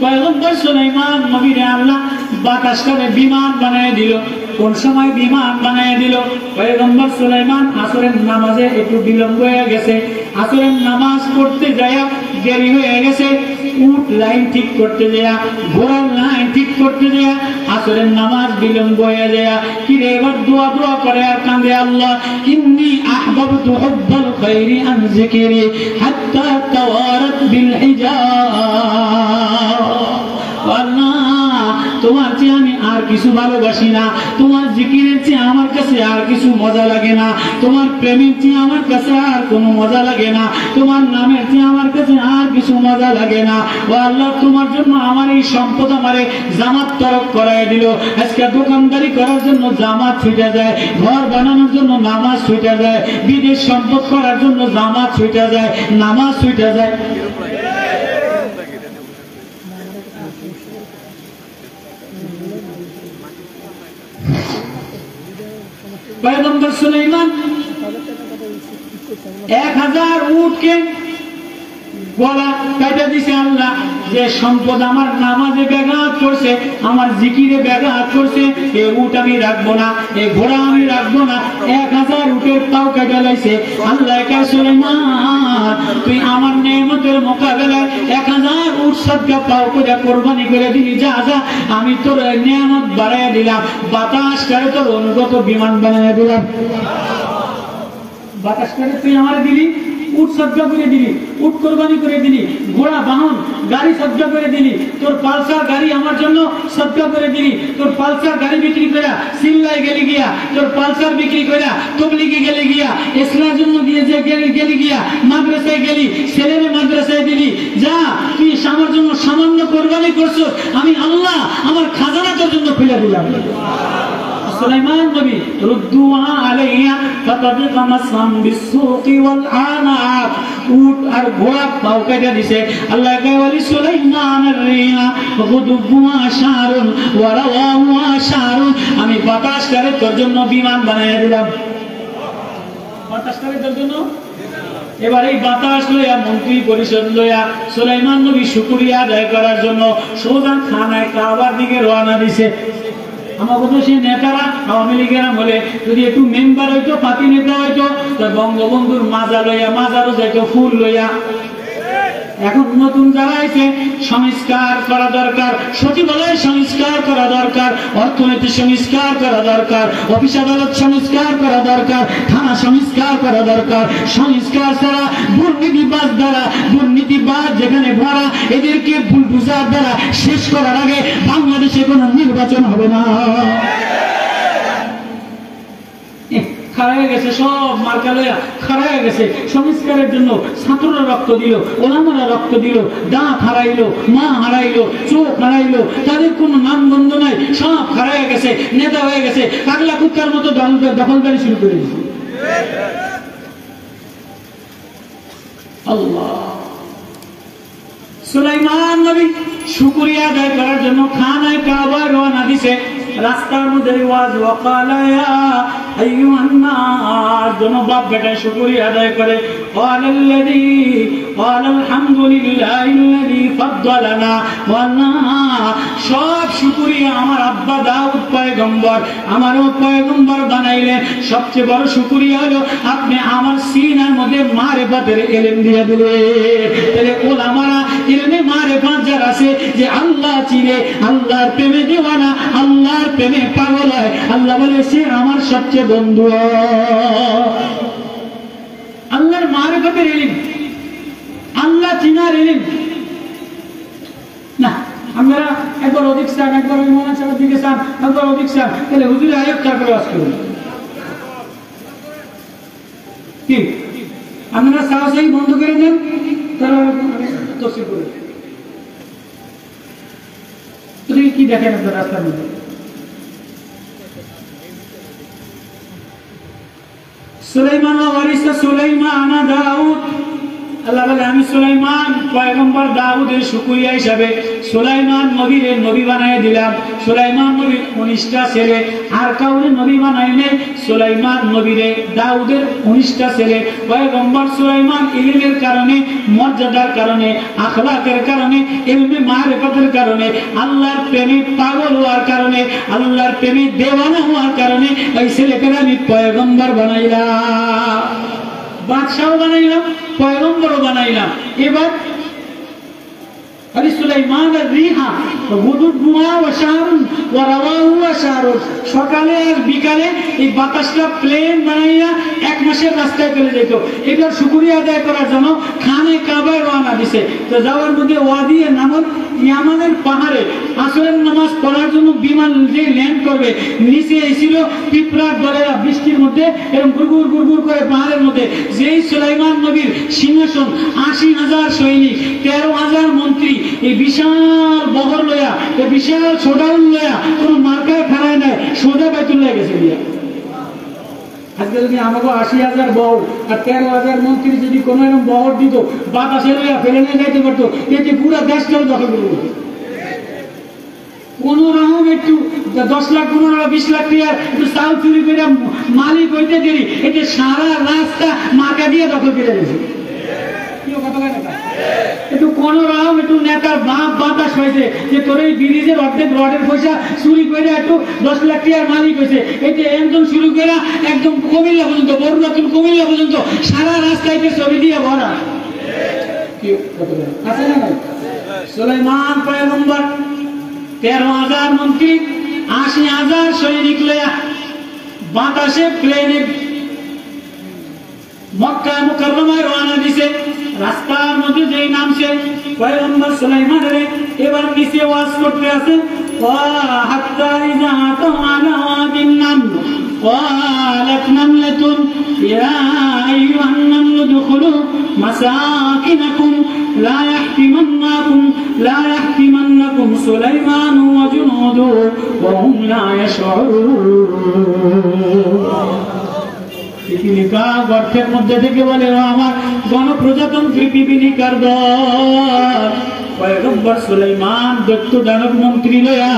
পয়গম্বর সুলাইমান নবীরে আল্লাহ বাতাসটাকে বিমান বানায় দিল। কোন সময় বিমান বানায় দিল? পয়গম্বর সুলাইমান আসরের নামাজে একটু বিলম্ব হয়ে গেছে, আসরের নামাজ পড়তে যায় দেরি হয়ে গেছে, উট লাইন ঠিক করতে যায়, ঘোড়ার লাইন ঠিক করতে যায়, আসরের নামাজ বিলম্ব হয়ে যায়। কি রে এবার দোয়া দোয়া করে আর কাঁদে, আল্লাহ ইন্নী আহবাবতু হুব্বাল খায়রি আন যিকরি হাত্তা তাওয়ারাত বিল হিজাব। আল্লাহ তোমার চেয়ে আমি আর কিছু ভালোবাসি না, তোমার জিকিরের চেয়ে আমার কাছে আর কিছু মজা লাগে না, তোমার প্রেমের চেয়ে আমার কাছে আর কোনো মজা লাগে না, তোমার নামের চেয়ে আমার কাছে আর কিছু মজা লাগে না। ও আল্লাহ তোমার জন্য আমার এই সম্পদ আমারে জামাত তরক করাই দিল। আজকে দোকানদারি করার জন্য জামাত ছুটে যায়, ঘর বানানোর জন্য নামাজ ছুটে যায়, বিদেশ সম্পদ করার জন্য জামাত ছুটে যায়, নামাজ ছুটে যায়। পয়গম্বর সুলাইমান 1000 উটকে গলা কাটা দিছে আল্লাহ, যে সম্পদ আমার নামাজে ব্যাঘাত করছে, আমার জিকিরে ব্যাঘাত করছে, এই উট আমি রাখবো না, এই ঘোড়া আমি রাখবো না। 1000 উটের পাও কাটা লাইছে। আল্লাহ কয় সুলাইমান তুই আমার নেয়ামতের মোকাবেলায় 1000 উট সদকা পাও করে কোরবানি করে দিলি, যা যা আমি তোর নেয়ামত বাড়াইয়া দিলাম, বাতাস করে তোর অনুগত বিমান বানাইয়া দিলাম। বাতাস করে তুই আমার দিলি, উট সজ্জা করে দিলি, উট কোরবানি করে দিলি, ঘোড়া বাহন গাড়ি সজ্জা করে দিলি, তোর পালসার গাড়ি আমার জন্য সজ্জা করে দিলি, তোর পালসার গাড়ি বিক্রি করে সিল্লাই গেলি গিয়া, তোর পালসার বিক্রি করে তবলিগে গেলি গিয়া, ইসলামের জন্য গিয়ে যে গেলি গিয়া, মাদ্রাসায় গেলি, ছেলেরে মাদ্রাসায় দিলি, যা তুই আমার জন্য সামান্য কোরবানি করছো, আমি আল্লাহ আমার খাজানা তোর জন্য খুলে দিলাম। সুলাইমান নবী রুদ্দুআ আলাইয়া ফাতাবিকা মাসহাম বিসসুকি ওয়াল আনাক, উট আর ঘোড়া পাও কেটে দিছে। আল্লাহ কয় ওয়ালি সুলাইমানের রিহা গুদুবুআ শারুন ওয়া রাওয়া শারুন, আমি বাতাসকারে তোর জন্য বিমান বানাইয়া দিলাম। বাতাসকারে তোর জন্য। এবার এই বাতাস লইয়া মন্ত্রী পরিষদ লইয়া সুলাইমান নবী শুকরিয়া আদায় করার জন্য সোজা খানায় কাবার দিকে রওনা দিছে। আমাকে তো সেই নেতারা আওয়ামী লীগের বলে যদি একটু মেম্বার হইতো, পাতি নেতা হইতো, বঙ্গবন্ধুর মাজা লইয়া মাজারও যাইতো ফুল লইয়া। এখন নতুন যারা আইছে সংস্কার করা দরকার, সচিবালয় সংস্কার করা দরকার, অর্থনীতি সংস্কার করা দরকার, অফিস আদালত সংস্কার করা দরকার, থানা সংস্কার করা দরকার। সংস্কার ছাড়া দুর্নীতিবাজ দ্বারা, দুর্নীতিবাজ যেখানে ভরা, এদেরকে বুলডোজার দ্বারা শেষ করার আগে বাংলাদেশে কোনো নির্বাচন হবে না। খাড়া হয়ে গেছে, সব মার্কা লইয়া খাড়া হয়ে গেছে। সংস্কারের জন্য ছাত্ররা রক্ত দিল, ওলামারা রক্ত দিল, দাঁত হারাইলো, মা হারাইলো, চোখ হারাইলো, তাদের কোনো নামগন্ধ নাই, সব খাড়া হয়ে গেছে, নেতা হয়ে গেছে, পাগলা কুত্তার মতো দখলদারি শুরু করে দিয়েছে। আল্লাহ। সুলাইমান নবী শুকরিয়া আদায় করার জন্য খানায় কাবা রওনা দিছে। রাস্তার মধ্যে ওয়াজ ওয়াকালা ইয়া আইয়ুহান নাস, দোনো বাপ বেটা শুকরিয়া আদায় করে। ক্বালাল্লাযী ক্বালা আলহামদুলিল্লাহিল্লাযী ফাদ্দালানা ওয়াল্লাহ, সব শুকরিয়া আমার আব্বা দাউদ পয়গম্বর আমারও পয়গম্বর বানাইলেন। সবচেয়ে বড় শুকরিয়া হলো আপনি আমার সিনার মধ্যে মারিফাতের ইলম দিয়ে দিলেন। তাহলে ওলামারা ইলমে মারিফাত যারা আছে, যে আল্লাহ চিনে, আল্লাহর প্রেমে দিওয়ানা, আল্লাহর প্রেমে পাগল হয়, আল্লাহ বলে সে আমার সবচেয়ে বন্ধু। আল্লাহর মারিফাতের ইলম, আল্লাহ চিনার ইলম না। আমরা একবার অধিক চান, একবার ওই মনে চাওয়ার দিকে চান, একবার অধিক চান, তাহলে হুজুর আয়াত তারপরে ওয়াজ করুন। কি আপনারা চাওয়া চাই বন্ধ করে দেন, তারা তফসিল করে কি দেখেন আপনার রাস্তার মধ্যে। সুলাইমান ওয়া ওয়ারিসা সুলাইমান দাউদ আল্লাহ বলে আমি সুলাইমান পয়গম্বর দাউদের শুকরিয়া হিসাবে সুলাইমান নবীরে নবী বানায় দিলাম। সুলাইমান নবীর 19টা ছেলে, আর কাউরে নবী বানায় নাই। সুলাইমান নবীরে দাউদের 19টা ছেলে। পয়গম্বর সুলাইমান ইলমের কারণে, মর্যাদার কারণে, আখলাকের কারণে, ইলমে মারিফতের কারণে, আল্লাহর প্রেমে পাগল হওয়ার কারণে, আল্লাহর প্রেমে দেওয়ানা হওয়ার কারণে এই ছেলেকে আমি পয়গম্বর বানাইলাম, বাদশাহ বানাইলাম, পয়গম্বরও বানাইলাম। এবার সুলাইমান রিহা গুদুদুহা ওয়া শারুন ওয়া রাওয়াহু ওয়া শারুন, সকালে আর বিকালে এই বাতাসটা প্লেন বানাইয়া 1 মাসের রাস্তায় চলে যেত। এটার শুকরিয়া আদায় করার জন্য খানে কাবায় রওনা দিছে। তো যাওয়ার মধ্যে ওয়াদি নামক ইয়ামানের পাহাড়ে আসরের নামাজ পড়ার জন্য বিমান যে ল্যান্ড করবে, নিচে এসেছিল পিঁপড়ার দলেরা বৃষ্টির মধ্যে এরকম গুড়গুড় গুড়গুড় করে পাহাড়ের মধ্যে। যেই সুলাইমান নবীর সিংহাসন, 80,000 সৈনিক, 13,000 মন্ত্রী, এই বিশাল বহর লয়া, এই বিশাল ছোটাউল লয়া কোন মার্কায় খাড়ায় নাই, সোজা বাইতুল্লাহ গেছে দিয়া। আজকে যদি আমাকে 80,000 বহর আর 13,000 মন্ত্রী যদি কোন এরকম বহর দিত, বাতাসে লয়া ফেলে নিয়ে যাইতে পারতো, এতে পুরো দেশটাও দখল করে দিত। কোন রকম একটু 10 লাখ 15 20 লাখ টাকার একটু চাল চুরি করে মালিক হইতে দেরি, এতে সারা রাস্তা মার্কা দিয়ে দখল করে দিয়েছে। একটু কোন রকম একটু নেতার বাপ বাতাস হয়েছে যে তোর এই ব্রিজের অর্ধেক রডের পয়সা চুরি করে একটু 10 লাখ টাকার মালিক হয়েছে, এতে একদম শুরু করে একদম কুমিল্লা পর্যন্ত, বরুণা কুমিল্লা পর্যন্ত সারা রাস্তায় ছবি দিয়ে ভরা। আছে না নাই? সুলাইমান পয়গম্বর 13,000 মন্ত্রী, 80,000 সৈনিক লয়া বাতাসে প্লেনে মক্কা মুকাররমায় রওনা দিছে। রাস্তার মধ্যে যেই নামছে পয়গম্বর সুলাইমানের, এবার নিচে ওয়াজ করতে আছে। হাত্তা ইযা আতা ওয়াদিন নামল قالت نملة يا أيها النمل ادخلوا مساكنكم لا يحطمنكم سليمان وجنوده وهم لا يشعرون। পিপিলিকা গর্তের মধ্যে থেকে বলে, আমার গণপ্রজাতন্ত্রী পিপিলিকার দল। পয়গম্বর সুলাইমান দৈত্য দানব মন্ত্রী লয়া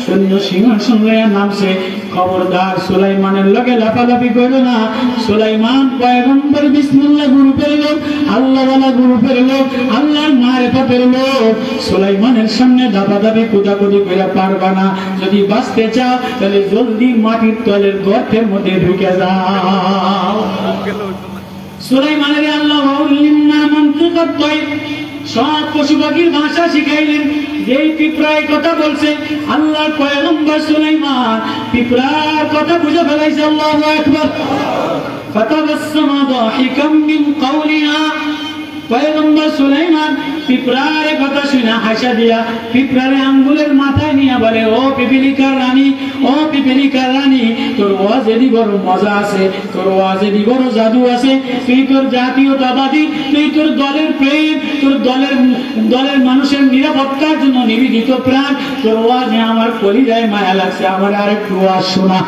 সৈন্য সিংহাসন লয়া নামছে। খবরদার সুলাইমানের লগে লাফালাফি করো না। সুলাইমান পয়গম্বর বিসমিল্লাহ গ্রুপের লোক, আল্লাহওয়ালা গ্রুপের লোক, আল্লাহর মারিফতের লোক। সুলাইমানের সামনে দাবাদাবি কুদাকুদি করে পারবা না। যদি বাঁচতে চাও তাহলে জলদি মাটির তলের গর্তের মধ্যে ঢুকে যাও। সুলাইমানের আল্লাহ মানতিকাত তাইর, সব পশু পাখির ভাষা শিখাইলেন। যেই পিঁপড়ায় কথা বলছে আল্লাহর পয়গম্বর সুলাইমান পিঁপড়ার কথা বুঝে ফেলাইছে। আল্লাহু আকবার। ফাতাবাসসামা দাহিকাম মিন কাওলিহা, পয়গম্বর সুলাইমান পিঁপড়ার কথা শুনে হাসা দিয়া পিঁপড়ারে আঙ্গুলের মাথায় নিয়ে বলে, ও পিপিলিকার রানী, ও পিপিলিকার রানী, তোর ওয়াজেরই বড় মজা আছে, তোর ওয়াজেরই বড় জাদু আছে। তুই তোর জাতীয়তাবাদী, তুই তোর দলের প্রেম, তোর দলের মানুষের নিরাপত্তার জন্য নিবেদিত প্রাণ, তোর ওয়াজে আমার কলিজায় মায়া লাগছে, আমার আরেকটু ওয়াজ শোনা।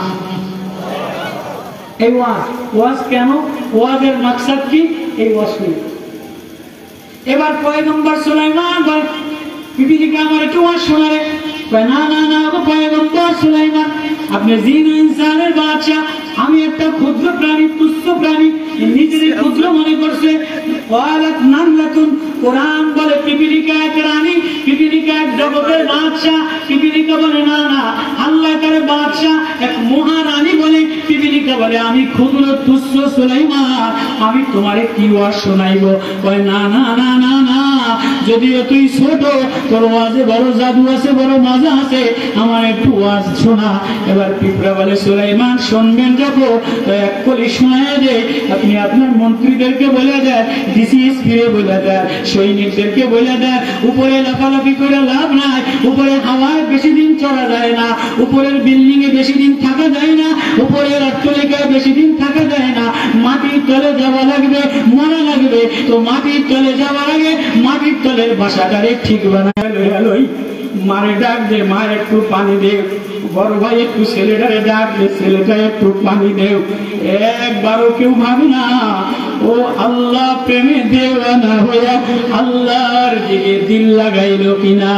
এই ওয়াজ কেন? ওয়াজের মাকসাদ কি? এই ওয়াজ কি? এবার পয়গম্বর সুলাইমান বলে, পিপিলিকা আমার একটু ওয়াজ শোনারে। না না না পয়গম্বর সুলাইমান, আপনি জিন ও ইনসানের বাদশা, আমি একটা ক্ষুদ্র প্রাণী, তুচ্ছ প্রাণী, নিজের ক্ষুদ্র মনে করছে। কোরআন বলে পিপিলিকা এক রানী, পিপিলিকা এক জগতের বাদশা। পিপিলিকা বলে না না, আল্লাহ তার বাদশা এক মহারানী বলে। পিপিলিকা বলে আমি ক্ষুদ্র তুচ্ছ সুলাইমান, আমি তোমারে কি ওয়াজ শোনাইব? কয় না না না না না, যদিও তুই ছোট, তোর ওয়াজে বড় জাদু আছে, বড় মজা আছে, আমার একটু ওয়াজ শোনা। এবার পিঁপড়া বলে, সুলাইমান শুনবেন যখন এক কলি শোনায় যে আপনি আপনার মন্ত্রীদেরকে বলে দেন, ডিসিএসপিরে বলে দেন, সৈনিকদেরকে বলে দেন, উপরে লাফালাফি করে লাভ নাই, উপরে হাওয়ায় বেশি দিন চলা যায় না, উপরের বিল্ডিং এ বেশি দিন থাকা যায় না, উপরের অট্টালিকায় বেশি দিন থাকা যায় না, মাটির তলে যাওয়া লাগবে, মরা লাগবে। তো মাটির তলে যাওয়ার আগে মাটির তলের বাসাটারে ঠিক বানায় লই মারে ডাক দে, মা একটু পানি দে, বড় ভাই একটু ছেলেটারে ডাক দে, ছেলেটা একটু পানি দেও। একবারও কেউ ভাবে না ও আল্লাহ প্রেমে দেওয়ানা হইয়া আল্লাহর দিকে দিল লাগাইল কিনা।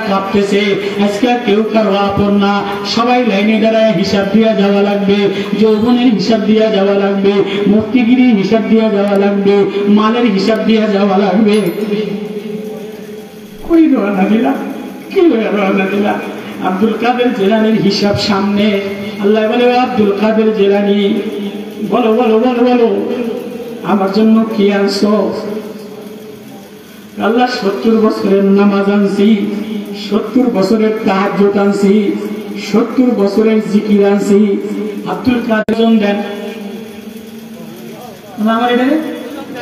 কাঁপতেছে আজকে কেউ কারো আপন না, সবাই লাইনে দাঁড়ায় হিসাব দিয়া যাওয়া লাগবে, যৌবনের হিসাব দিয়া যাওয়া লাগবে, মুক্তিগিরির হিসাব দিয়া যাওয়া লাগবে, মালের হিসাব দিয়া যাওয়া লাগবে। কই রওনা দিলা, কি রওনা দিলা? আব্দুল কাদের জিলানীর হিসাব সামনে। আল্লাহ বলে আব্দুল কাদের জিলানী বলো বলো বলো বলো আমার জন্য কি আনছো? আল্লাহ 70 বছরের নামাজ আনছি, 70 বছরের তাহাজ্জুদ আনছি, 70 বছরের জিকির আনছি। আব্দুল কাদের জন দেন আমার এটা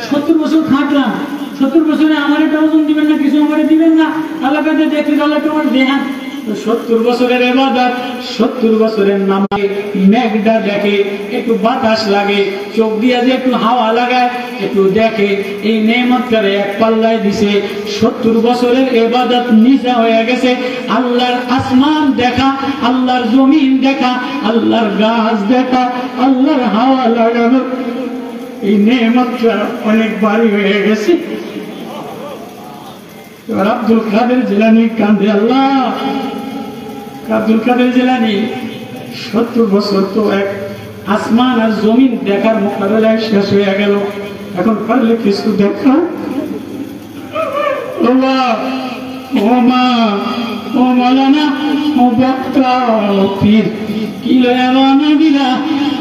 70 বছর খাটলাম, 70 বছরে আমার এটা ওজন দিবেন না, কিছু আমার দিবেন না। আল্লাহ কাছে দেখতে আল্লাহ তোমার দেহান 70 বছরের ইবাদত, 70 বছরের নামাজ। মেঘটা দেখে, একটু বাতাস লাগে, চোখ দিয়া যে একটু হাওয়া লাগায়, একটু দেখে, এই নেয়ামতটারে এক পাল্লায় দিছে। 70 বছরের ইবাদত নিজা হয়ে গেছে আল্লাহর আসমান দেখা, আল্লাহর জমিন দেখা, আল্লাহর গাছ দেখা, আল্লাহর হাওয়া লাগানো। এই নেয়ামতটা অনেক ভারী হয়ে গেছে। আব্দুল কাদের জিলানী কান্দে, আল্লাহ আব্দুল কাদের জিলানী 70 বছর তো এক আসমান আর জমিন দেখার মোকাবেলায় শেষ হয়ে গেল, এখন পারলে কিছু দেখা। ও মা, ও মৌলানা, ও বক্তা, ও পীর, কি রওনা দিলা?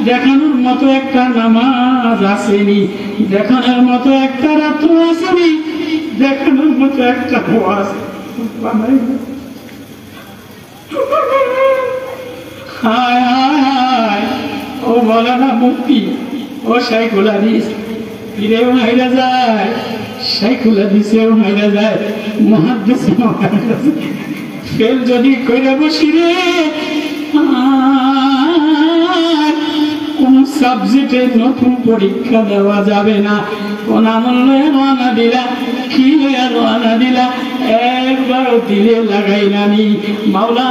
দেখানোর মতো একটা নামাজ আসেনি, দেখানোর মতো একটা রাত্র আসেনি, দেখানোর মতো একটা ওয়াজ বানাইনি। হায় হায়, ও মৌলানা মুফতি, ও শাইখুল হাদিস, পীরেও হাইরা যায়, শাইখুল হাদিসেও হাইরা যায়, মুহাদ্দিসেও হাইরা যায়। ফেল যদি কইরা বসি রে, কোন সাবজেক্টে নতুন পরীক্ষা দেওয়া যাবে না। কোন আমল লয়ে রওনা দিলা, কি লয়ে রওনা দিলা, একবারও দিলে লাগাই নানি। মাওলা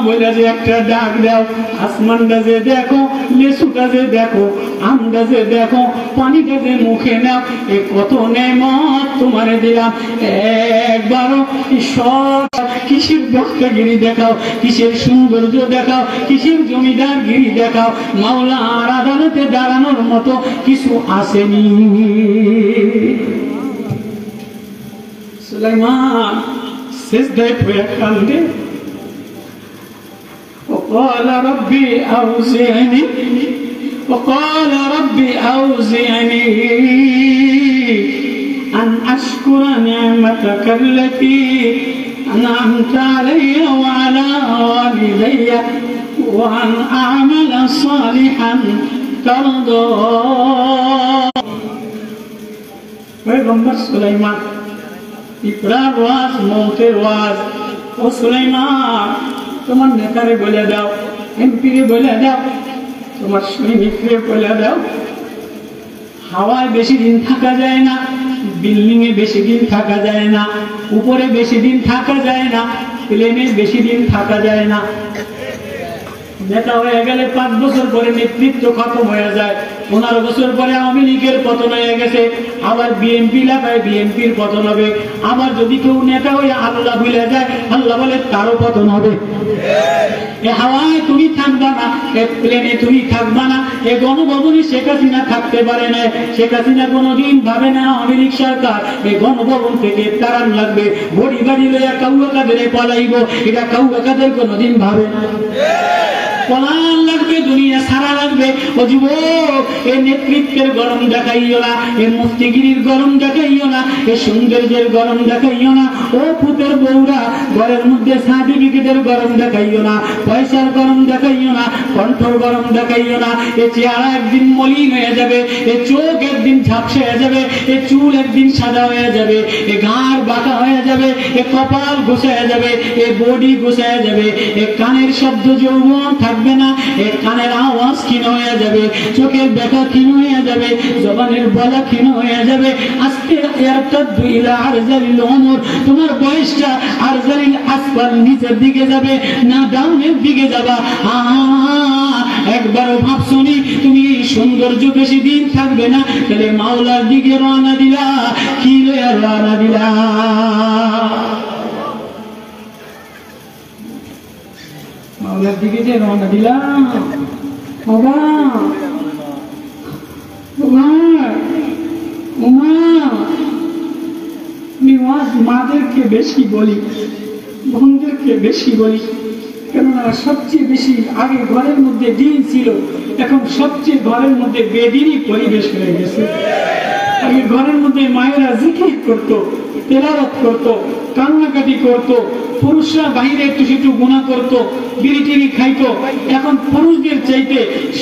বলে যে একটা ডাক দাও, আসমানটা যে দেখো, লেসুটা যে দেখো, আমটা যে দেখো, পানিটা যে মুখে নাও, এ কত নেয়ামত তোমারে দিলাম। একবারও সব কিসের বক্তাগিরি দেখাও, কিসের সৌন্দর্য দেখাও, কিসের জমিদারগিরি দেখাও, মাওলার আদালতে দাঁড়ানোর মতো কিছু আসেনি। সুলাইমান সিজদায় পড়ে কান্দে, وقال ربي أوزعني وقال ربي أوزعني أن أشكر نعمتك التي أنعمت علي وعلى والدي وأن أعمل صالحا ترضاه. पैगंबर सुलाइमान ইকরার ওয়াজ, মৌতের ওয়াজ। ও সুলাইমান, তোমার নেতারে বলে দাও, এমপিরে বলে দাও, তোমার সৈনিকরে বলে দাও, হাওয়ায় বেশি দিন থাকা যায় না, বিল্ডিং এ বেশি দিন থাকা যায় না, উপরে বেশি দিন থাকা যায় না, প্লেনে বেশি দিন থাকা যায় না। নেতা হয়ে গেলে 5 বছর পরে নেতৃত্ব খতম হয়ে যায়, 15 বছর পরে আওয়ামী লীগের পতন হয়ে গেছে, আবার বিএনপি লাগায়, বিএনপির পতন হবে। আবার যদি কেউ নেতা হয়ে আল্লাহ ভুলে যায়, আল্লাহ বলে তারও পতন হবে। এ হাওয়ায় তুমি থাকবা না, এ প্লেনে তুমি থাকবা না। এ গণভবনে শেখ হাসিনা থাকতে পারে না, শেখ হাসিনা কোনোদিন ভাবে না আওয়ামী লীগ সরকার এই গণভবন থেকে তাড়ান লাগবে, বড়ি বাড়ি লইয়া কাউয়া কাদের পলাইব, এটা কাউয়া কাদের কোনোদিন ভাবে না। পলান লাগবে, দুনিয়া সারা লাগবে। ও যুবক, এ নেতৃত্বের গরম দেখাইও না, এ মুফতিগিরির গরম দেখাইও না, এ সৌন্দর্যের গরম দেখাইও না। ও পুতের বউরা, ঘরের মধ্যে সার্টিফিকেটের গরম দেখাইও না, পয়সার গরম দেখাইও না, কণ্ঠর গরম দেখাইও না। এ চেহারা একদিন মলিন হয়ে যাবে, এ চোখ একদিন ঝাপসা হয়ে যাবে, এ চুল একদিন সাদা হয়ে যাবে, এ ঘাড় বাঁকা হয়ে যাবে, এ কপাল গোছায় যাবে, এ বডি গোছায় যাবে, এ কানের শব্দ যৌবন থাকবে থাকবে না, এই কানের আওয়াজ ক্ষীণ হয়ে যাবে, চোখের দেখা ক্ষীণ হয়ে যাবে, জবানের বলা ক্ষীণ হয়ে যাবে। আস্তে ইয়ারতাদু ইলা আরজালিল উমর, তোমার বয়সটা আরজালিল আসফাল নিচের দিকে যাবে না ডাউনের দিকে যাবা। একবারও ভাবছনি তুমি সৌন্দর্য বেশি দিন থাকবে না, তাহলে মাওলার দিকে রওনা দিলা, কি লইয়া রওনা দিলা? মাওলার দিকে যে রওনা দিলাম, বাবা আমি মাদেরকে বেশি বলি, বোনদেরকে বেশি বলি, কেননা সবচেয়ে বেশি আগে ঘরের মধ্যে দিন ছিল, এখন সবচেয়ে ঘরের মধ্যে বেদিনই পরিবেশ হয়ে গেছে। আগে ঘরের মধ্যে মায়েরা জিকির করতো, তেলাওয়াত করতো, কান্নাকাটি করতো, পুরুষরা বাইরে একটু সেটু গুনাহ করতো, বিড়ি টিড়ি খাইতো। এখন পুরুষদের চাইতে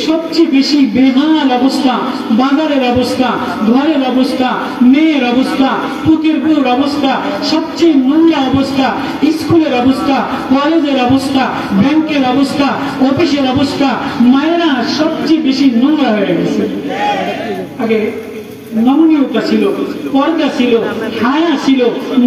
সবচেয়ে বেশি বেহাল অবস্থা, বাজারের অবস্থা, ঘরের অবস্থা, মেয়ের অবস্থা, পুতের বউর অবস্থা, সবচেয়ে নোংরা অবস্থা, স্কুলের অবস্থা, কলেজের অবস্থা, ব্যাংকের অবস্থা, অফিসের অবস্থা। মায়েরা সবচেয়ে বেশি নোংরা হয়ে গেছে। আগে নমনীয়তা ছিল, পর্দা ছিল, হায়া ছিল,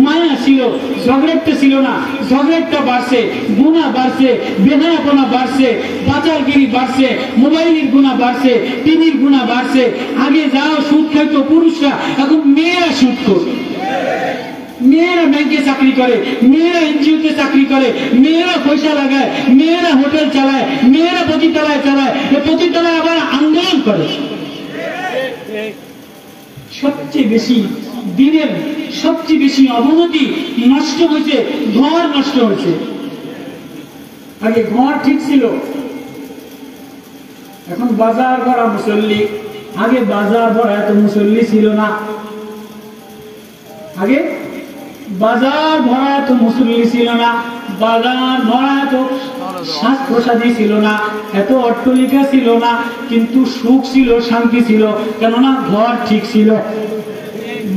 মায়া ছিল, ঝগড়াটা ছিল না, ঝগড়াটা বাড়ছে, গুনাহ বাড়ছে, বেহায়াপনা বাড়ছে, বাজারগিরি বাড়ছে, মোবাইলের গুনাহ বাড়ছে, টিভির গুনাহ বাড়ছে। আগে যাও সুদ খাইতো পুরুষরা, এখন মেয়েরা সুদ করে, মেয়েরা ব্যাংকে চাকরি করে, মেয়েরা এনজিওতে চাকরি করে, মেয়েরা পয়সা লাগায়, মেয়েরা হোটেল চালায়, মেয়েরা পতিতলায় চালায়, পতিতলায় আবার আন্দোলন করে। সবচেয়ে বেশি দিনের সবচেয়ে বেশি অবনতি নষ্ট হয়েছে, ঘর নষ্ট হয়েছে। আগে ঘর ঠিক ছিল, এখন বাজার ভরা মুসল্লি। আগে বাজার ভরা এত মুসল্লি ছিল না, আগে বাজার ভরা এত মুসল্লি ছিল না, বাজার ভরা এত শ্বাস প্রসাদী ছিল না, এত অট্টলিকা ছিল না, কিন্তু সুখ ছিল, শান্তি ছিল, কেননা ঘর ঠিক ছিল।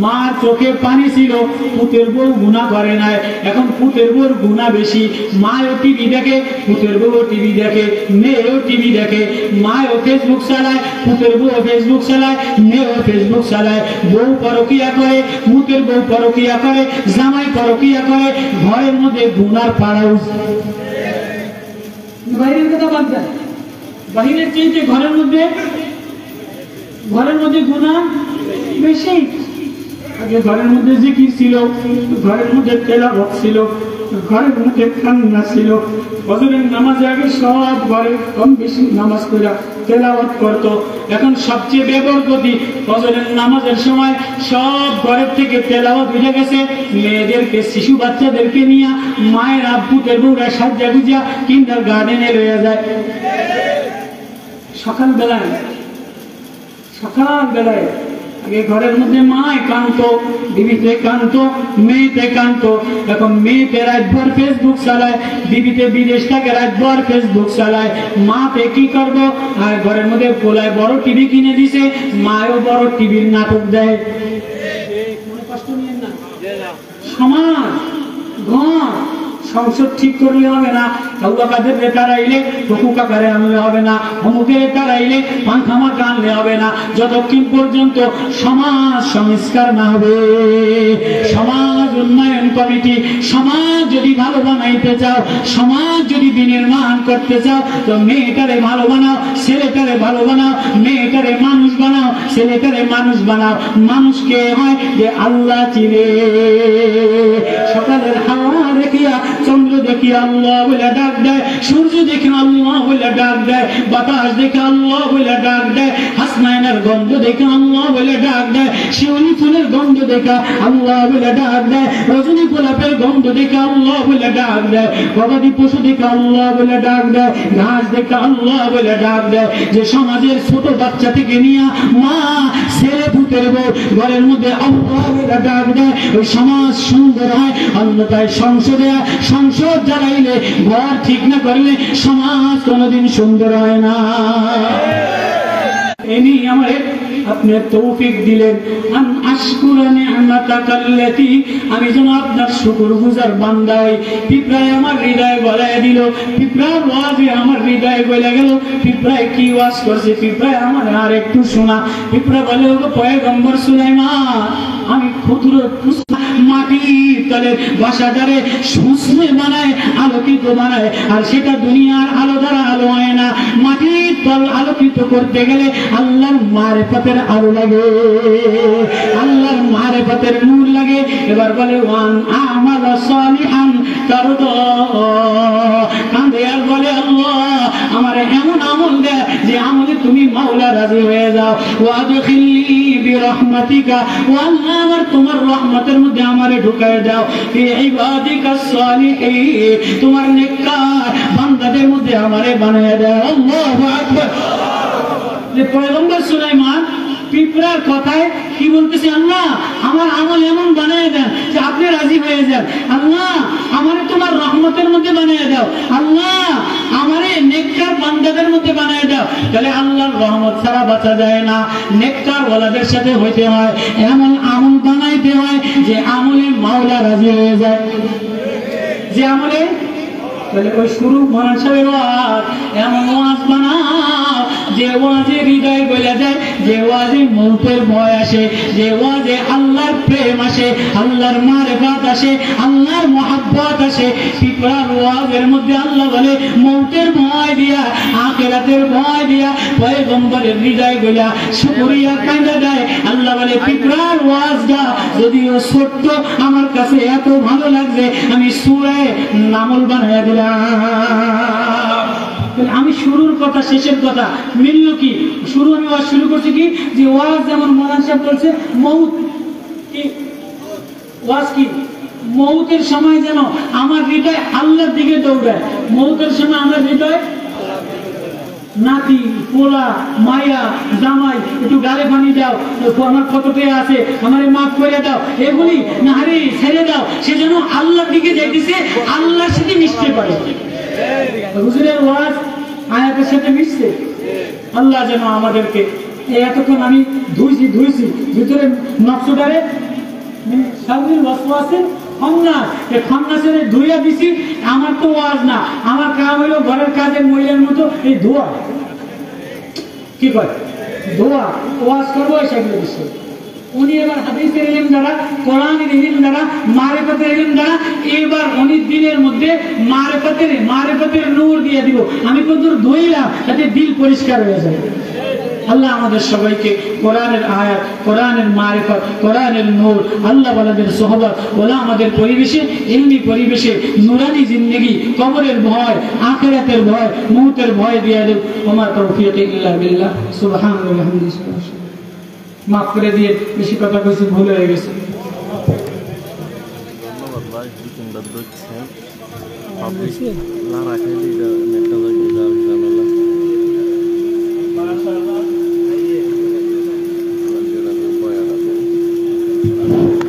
মা চোখে পানি ছিল, পুতের বউ গুনাহ করে নাই। এখন পুতের বউর গুনাহ বেশি। মাও টিভি দেখে, পুতের বউ টিভি দেখে, মেয়েও টিভি দেখে, মাও ফেসবুক চালায়, পুতের বউ ফেসবুক চালায়, মেয়েও ফেসবুক চালায়। বউ পরকিয়া করে, পুতের বউ পরকিয়া করে, জামাই পরকিয়া করে, ঘরের মধ্যে গুনার পাড়াও। বাইরের কথা বাদ দেন, বাহিরের চাইতে ঘরের মধ্যে গুনাহ বেশি। আগে ঘরের মধ্যে জিকির ছিল, ঘরের মধ্যে তেলাওয়াত ছিল, ঘরের মধ্যে কান্না ছিল। ফজরের নামাজে আগে সব ঘরে কম বেশি নামাজ পড়া তেলাওয়াত করতো। এখন সবচেয়ে বেবরকতি, ফজরের নামাজের সময় সব ঘরের থেকে তেলাওয়াত উঠে গেছে। মেয়েদেরকে, শিশু বাচ্চাদেরকে নিয়ে মায়ের আব্বুদের বউরা সাজ্জা গুজা কিন্ডার গার্ডেনে রয়ে যায়। সকালবেলায় আগে ঘরের মধ্যে মায় কাঁদতো, বিবিতে কাঁদতো, মেয়েতে কাঁদতো। এখন মেয়েতে রাতভর ফেসবুক চালায়, বিবিতে বিদেশ থেকে রাতভর ফেসবুক চালায়। মাতে কি করবো? আর ঘরের মধ্যে গোলায় বড় টিভি কিনে দিছে, মায়ও বড় টিভির নাটক দেয়। কষ্ট নিয়েন না, সমাজ ঘর সংসদ ঠিক করলে হবে না, কাউকাদের তারাইলে টকু কাকারে আনলে হবে না, অমুকের তারাইলে পাংখামাকে আনলে হবে না, যতক্ষণ পর্যন্ত সমাজ সংস্কার না হবে। সমাজ উন্নয়ন কমিটি, সমাজ যদি ভালো বানাইতে চাও, সমাজ যদি বিনির্মাণ করতে চাও, তো মেয়েটারে ভালো বানাও, ছেলেটারে ভালো বানাও, মেয়েটারে মানুষ বানাও, ছেলেটারে মানুষ বানাও। মানুষকে হয় যে আল্লাহ চিনে। সকালের হাওয়া দেখিয়া, চন্দ্র দেখি আল্লাহ বলে ডাক দেয়, সূর্য দেখে আল্লাহ বলে ডাক দেয়, বাতাস দেখে আল্লাহ বলে ডাক দেয়, হাসনাইনের গন্ধ দেখে আল্লাহ বলে ডাক দেয়, শিউলি ফুলের গন্ধ দেখে আল্লাহ বলে ডাক দেয়, রজনী গোলাপের গন্ধ দেখে আল্লাহ বলে ডাক দেয়, গবাদি পশু দেখে আল্লাহ বলে ডাক দেয়, ঘাস দেখে আল্লাহ বলে ডাক দেয়। যে সমাজের ছোট বাচ্চা থেকে নিয়ে মা, ছেলে, পুতের বউ ঘরের মধ্যে আল্লাহ বলে ডাক দেয়, ওই সমাজ সুন্দর হয়। অন্যথায় সংসদ জ্বালাইলে, ঘর ঠিক না করলে সমাজ কোনোদিন সুন্দর হয় না। এমনি আমার আপনি তৌফিক দিলেন আন আশকুরা নি'মাতাকাল্লাতী, আমি যেন আপনার শুকরগুজার বান্দা হই। পিঁপড়ায় আমার হৃদয় গলায় দিল, পিঁপড়ার ওয়াজে আমার হৃদয় গলে গেল। পিঁপড়ায় কি ওয়াজ করছে, পিঁপড়ায় আমার আর একটু শোনা। পিঁপড়া বলে, ওগো পয়গম্বর সুলাইমান, আমি ক্ষুদ্র মাটির তলে বাসাদারে সুস্নে বানায়, আলোকিত বানায়, আর সেটা দুনিয়ার আলো দ্বারা আলো হয় না। মাটির তল আলোকিত করতে গেলে আল্লাহর মারিফতের আলো লাগে, আল্লাহর মারিফতের নূর লাগে। এবার বলে ওয়ান আমাল সালিহান তারদা, কাঁদে আর বলে আল্লাহ আমার এমন আমল দে যে আমলে তুমি মাওলা রাজি হয়ে যাও। ওয়াদখিলনি বিরহমাতিকা, ও আল্লাহ আমার তোমার রহমতের মধ্যে আমারে ঢুকায় দাও। ফি ইবাদিকাস সালিহিন, তোমার নেককার বান্দাদের মধ্যে আমারে বানায় দাও। আল্লাহু আকবার। যে পয়গম্বর সুলাইমান পিঁপড়ার কথায় কি বলতেছে, আল্লাহ আমার আমল এমন বানিয়ে দেন যে আপনি রাজি হয়ে যান। আল্লাহ আমারে তোমার রহমতের মধ্যে বানিয়ে দাও। আল্লাহ আমারে নেককার বান্দাদের মধ্যে বানিয়ে দাও। তাহলে আল্লাহর রহমত ছাড়া বাঁচা যায় না, নেককার ওয়ালাদের সাথে হইতে হয়, এমন আমল বানাইতে হয় যে আমলে মাওলা রাজি হয়ে যায়, যে আমলে। তাহলে ওই শুরু মরান সাহেবের ওয়াজ, এমন ওয়াজ বানাও যে ওয়াজে হৃদয় গলে যায়, যে ওয়াজে মৌতের ভয় আসে, যে ওয়াজে আল্লাহর প্রেম আসে, আল্লাহর মারিফাত আসে, আল্লাহর মহব্বত আসে। পিঁপড়ার ওয়াজের মধ্যে আল্লাহ বলে মৌতের ভয় দিয়া, আখিরাতের ভয় দিয়া পয়গম্বরের হৃদয় গলা শুকরিয়া কাঁদা দেয়। আল্লাহ বলে পিঁপড়ার ওয়াজটা যদিও ছোট্ট, আমার কাছে এত ভালো লাগছে, আমি সূরা নামল বানায়া দিলাম। আমি শুরুর কথা শেষের কথা মিলল কি? শুরু আমি ওয়াজ শুরু করছি কি, যে ওয়াজ যেমন মৌলানা সাহেব বলছে মৌত কি, ওয়াজ কি মৌতের সময় যেন আমার হৃদয় আল্লাহর দিকে দৌড়ায়। মৌতের সময় আমার হৃদয় নাতি, পোলা, মায়া, জামাই, একটু গালে পানি দাও, আমার কতটে আছে, আমার মাফ করে দাও, এগুলি নাহারি ছেড়ে দাও, সে যেন আল্লাহর দিকে যাইতেছে, আল্লাহর সাথে মিশতে পারে। হুজুরের ওয়াজ আয়াতের সাথে মিশছে। আল্লাহ যেন আমাদেরকে এতক্ষণ আমি ধুইছি ভিতরে নকশাটারে সাউদির ওয়াসওয়াসের খন্নাসের ধুইয়া দিছি। আমার তো ওয়াজ না, আমার কাজ হইল ঘরের কাজের মহিলার মতো এই ধোয়া, কি কয় ধোয়া, ওয়াজ করবো সেগুলো বিষয়। উনি এবার হাদিসের ইলম দ্বারা, কোরআনের ইলম দ্বারা, মারিফতের ইলম দ্বারা এবার উনি দিনের মধ্যে মারিফতের নূর দিয়ে দিব। আমি কতদূর ধুইলাম যাতে দিল পরিষ্কার হয়ে যায়। আল্লাহ আমাদের সবাইকে কোরআনের আয়াত, কোরআনের মারিফত, কোরআনের নূর, আল্লাহ ওয়ালাদের সোহবত, ওলা আমাদের পরিবেশে, ইলমি পরিবেশে নূরানি জিন্দেগি, কবরের ভয়, আখিরাতের ভয়, মউতের ভয় দিয়ে দেব। ওমা তৌফিক ইল্লা বিল্লাহ। সুবহানাল্লাহি ওয়া বিহামদিহি। মাফ করে দিয়ে বেশি কথা কইছি, ভুল হয়ে গেছে। ধন্যবাদ।